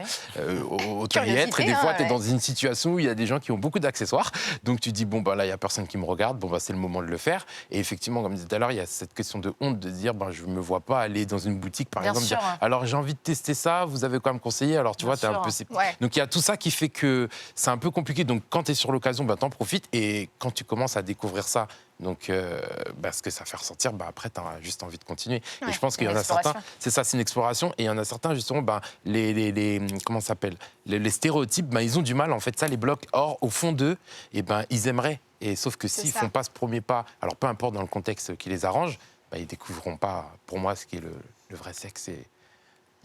autant y être. Et des fois, tu es dans une situation où il y a des gens qui ont beaucoup d'accessoires. Donc tu dis, bon, bah là, il n'y a personne qui me regarde, bon, bah, c'est le moment de le faire. Et effectivement, comme je disais tout à l'heure, il y a cette question de honte de dire, bah, je ne me vois pas aller dans une boutique, par exemple, dire, alors j'ai envie de tester ça, vous avez quoi me conseiller? Alors tu vois, tu es un peu sceptique. Donc il y a tout ça qui fait que c'est un peu compliqué. Donc quand tu es sur l'occasion, bah, t'en profites. Et quand tu commences à découvrir ça, donc, ce que ça fait ressentir, bah, après, tu as juste envie de continuer. Et je pense qu'il y en a certains, c'est ça, c'est une exploration. Et il y en a certains, justement, bah, comment ça s'appelle, les stéréotypes, bah, ils ont du mal, en fait, ça les bloque. Or, au fond d'eux, et ben, ils aimeraient. Et sauf que s'ils ne font pas ce premier pas, alors peu importe dans le contexte qui les arrange, bah, ils ne découvriront pas, pour moi, ce qui est le vrai sexe. Et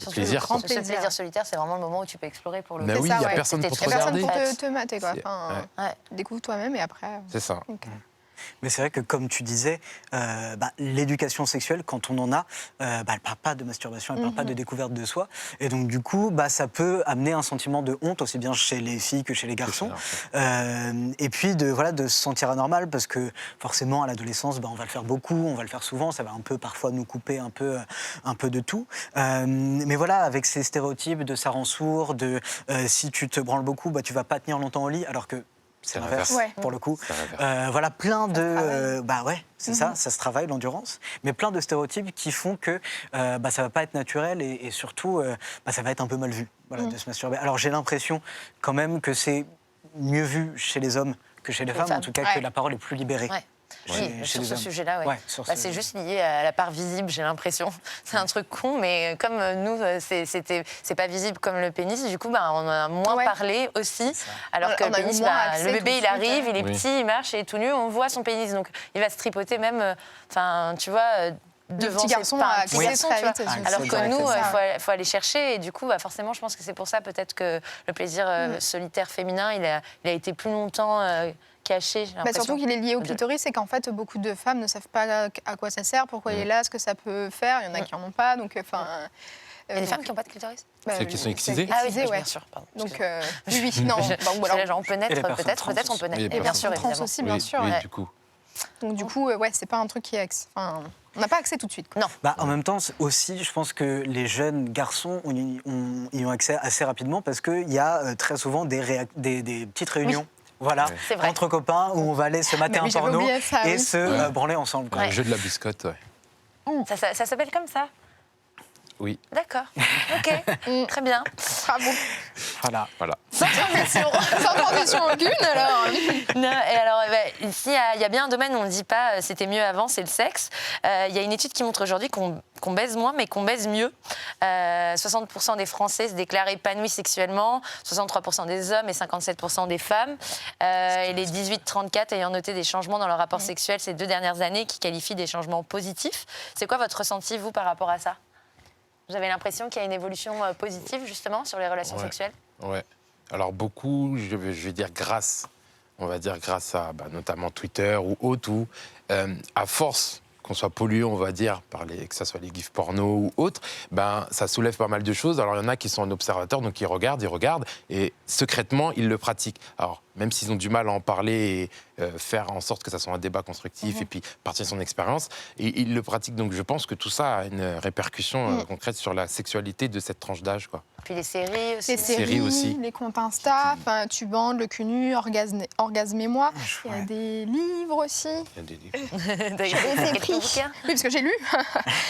le plaisir. Le plaisir solitaire, c'est vraiment le moment où tu peux explorer pour le coup. Oui, il n'y a personne pour te regarder. Personne pour te mater, quoi. Enfin, découvre toi-même et après... C'est ça. Okay. Mais c'est vrai que, comme tu disais, l'éducation sexuelle, quand on en a, elle ne parle pas de masturbation, elle ne parle pas de découverte de soi. Et donc, du coup, ça peut amener un sentiment de honte, aussi bien chez les filles que chez les garçons. Et puis, de se sentir anormal, parce que forcément, à l'adolescence, on va le faire beaucoup, on va le faire souvent, ça va un peu parfois nous couper un peu de tout. Mais voilà, avec ces stéréotypes de ça rend sourd, de si tu te branles beaucoup, tu ne vas pas tenir longtemps au lit, alors que c'est l'inverse, pour le coup. Voilà, plein de... c'est ça se travaille, l'endurance. Mais plein de stéréotypes qui font que ça ne va pas être naturel et surtout, ça va être un peu mal vu de se masturber. Alors, j'ai l'impression quand même que c'est mieux vu chez les hommes que chez les femmes, en tout cas, que la parole est plus libérée. Oui, sur ce sujet-là, c'est juste lié à la part visible, j'ai l'impression. C'est un truc con, mais comme nous, c'est pas visible comme le pénis, du coup, on en a moins parlé aussi. Alors que le pénis, le bébé, il arrive, il est petit, il marche, il est tout nu, on voit son pénis. Donc, il va se tripoter même, tu vois... devant petit garçon a accès très vite. Alors que nous, il faut aller chercher. Et du coup, forcément, je pense que c'est pour ça peut-être que le plaisir solitaire féminin, il a été plus longtemps... caché, surtout qu'il est lié au clitoris et qu'en fait beaucoup de femmes ne savent pas à quoi ça sert, pourquoi il est là, ce que ça peut faire. Il y en a qui en ont pas, donc il y a des femmes qui n'ont pas de clitoris. Celles qui sont excisées. Ah oui, bien sûr. Pardon, donc oui, non. Ou alors on peut naître, peut-être on peut naître. Et bien sûr, trans aussi, bien sûr. Du coup. Donc du coup, c'est pas un truc qui est... on n'a pas accès tout de suite. Non. En même temps, aussi, je pense que les jeunes garçons y ont accès assez rapidement parce qu'il y a très souvent des petites réunions. Voilà, entre copains où on va aller se mater un porno et se branler ensemble. Le jeu de la biscotte, Ça s'appelle comme ça? Oui. D'accord, ok, très bien. Bravo. Voilà. Sans transition aucune, alors. Non, et alors, ici, il y a bien un domaine où on ne dit pas c'était mieux avant, c'est le sexe. Il y a une étude qui montre aujourd'hui qu'on baise moins, mais qu'on baise mieux. 60% des Français se déclarent épanouis sexuellement, 63% des hommes et 57% des femmes. Et les 18-34 ayant noté des changements dans leur rapport sexuel ces 2 dernières années qui qualifient des changements positifs. C'est quoi votre ressenti, vous, par rapport à ça? Vous avez l'impression qu'il y a une évolution positive, justement, sur les relations sexuelles? Ouais. Alors, beaucoup, je vais dire grâce à notamment Twitter ou autre, où à force qu'on soit pollué, on va dire, que ce soit les gifs porno ou autres, ça soulève pas mal de choses. Alors, il y en a qui sont en observateur, donc ils regardent, et secrètement, ils le pratiquent. Alors, même s'ils ont du mal à en parler et faire en sorte que ça soit un débat constructif et puis partir de son expérience, et ils le pratiquent. Donc, je pense que tout ça a une répercussion concrète sur la sexualité de cette tranche d'âge, quoi. Puis les séries aussi. Les séries aussi. Les comptes Insta, tu bandes, le cul nu, orgasmez-moi. Il y a des livres aussi. Il y a des livres. Quelques bouquins. Oui, parce que j'ai lu.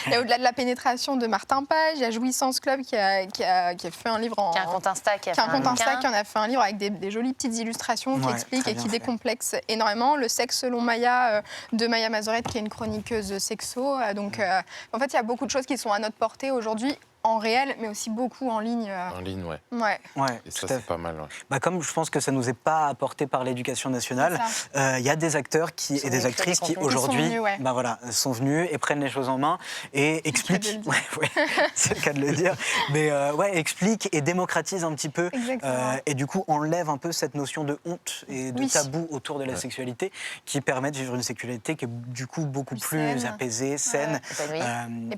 Il y a Au-delà de la pénétration de Martin Page, il y a Jouissance Club qui a fait un livre qui a un compte Insta qui en a fait un livre avec des jolies petites illustrations qui expliquent et qui décomplexent énormément. Le sexe selon Maya, de Maya Mazorette, qui est une chroniqueuse sexo. Donc, en fait, il y a beaucoup de choses qui sont à notre portée aujourd'hui, en réel, mais aussi beaucoup en ligne. En ligne, ouais. Et ça, c'est pas mal. Ouais. Comme je pense que ça nous est pas apporté par l'éducation nationale, il y a des acteurs et des actrices qui aujourd'hui sont venus et prennent les choses en main et expliquent. C'est le cas de le dire. Mais expliquent et démocratisent un petit peu. Et du coup, enlèvent un peu cette notion de honte et de tabou autour de la sexualité qui permet de vivre une sexualité qui est du coup beaucoup plus apaisée, saine,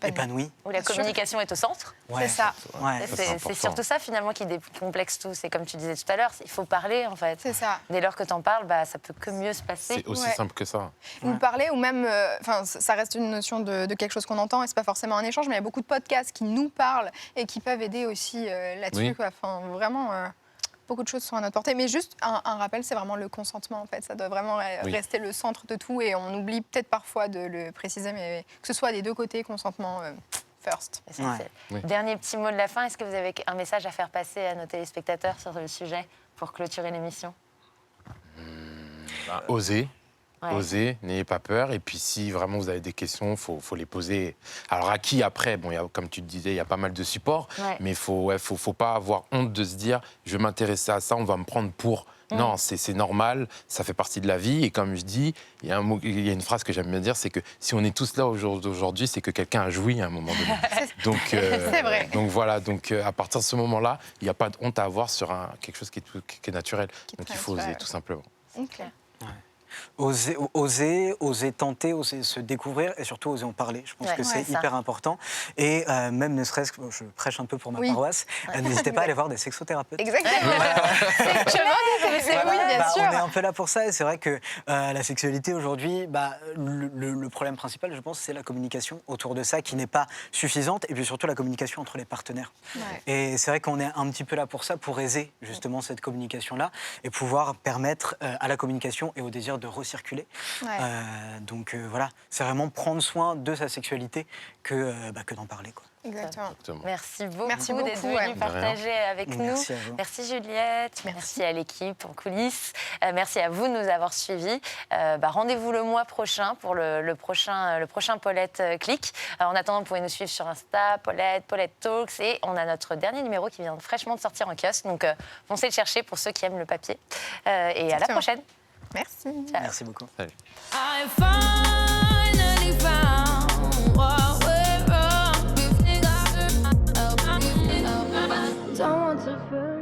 épanouie. Où la communication est au centre. C'est ça. Ouais. c'est C'est important. surtout ça finalement qui décomplexe tout. C'est comme tu disais tout à l'heure, il faut parler en fait. C'est ça. Dès lors que tu en parles, bah, ça peut que mieux se passer. C'est aussi Ouais. simple que ça. Vous parlez, ou même, ça reste une notion de quelque chose qu'on entend, et c'est pas forcément un échange, mais il y a beaucoup de podcasts qui nous parlent et qui peuvent aider aussi là-dessus. Oui. Quoi. Enfin, vraiment, beaucoup de choses sont à notre portée. Mais juste un rappel, c'est vraiment le consentement, en fait. Ça doit vraiment Oui. rester le centre de tout, et on oublie peut-être parfois de le préciser, mais que ce soit des deux côtés, consentement first. Essentiel. Ouais. Oui. Dernier petit mot de la fin, est-ce que vous avez un message à faire passer à nos téléspectateurs sur le sujet pour clôturer l'émission? Osez. Ouais. Osez, n'ayez pas peur. Et puis, si vraiment vous avez des questions, il faut les poser. Alors, à qui après? Bon, comme tu te disais, il y a pas mal de supports. Ouais. Mais il faut pas avoir honte de se dire je vais m'intéresser à ça, on va me prendre pour. Non, c'est normal, ça fait partie de la vie. Et comme je dis, il y a une phrase que j'aime bien dire, c'est que si on est tous là aujourd'hui, c'est que quelqu'un a joui à un moment donné. Donc, C'est vrai. Donc voilà, à partir de ce moment-là, il n'y a pas de honte à avoir sur quelque chose qui est naturel. Donc il faut oser, naturel. tout simplement. Ok. Oser tenter, oser se découvrir et surtout oser en parler. Je pense Ouais. que c'est Ouais, ça. hyper important. Et même ne serait-ce que, je prêche un peu pour ma Oui. paroisse, n'hésitez pas à aller voir des sexothérapeutes. Exactement. C'est le chemin, c'est oui, bien Bah, sûr. on est un peu là pour ça et c'est vrai que la sexualité aujourd'hui, le problème principal, je pense, c'est la communication autour de ça qui n'est pas suffisante et puis surtout la communication entre les partenaires. Ouais. Et c'est vrai qu'on est un petit peu là pour ça, pour aiser justement cette communication-là et pouvoir permettre à la communication et au désir de recirculer. Ouais. Donc voilà, c'est vraiment prendre soin de sa sexualité que d'en parler, quoi. Exactement. Exactement. Merci beaucoup, Merci d'être beaucoup, venu ouais. partager avec nous. Merci à vous. Merci Juliette, merci à l'équipe en coulisses, merci à vous de nous avoir suivis. Rendez-vous le mois prochain pour le prochain Paulette Click. En attendant, vous pouvez nous suivre sur Insta, Paulette Talks, et on a notre dernier numéro qui vient fraîchement de sortir en kiosque, donc foncez le chercher pour ceux qui aiment le papier. Et à la Exactement. prochaine. Merci. Merci beaucoup. I finally found what we're wrong. Don't want to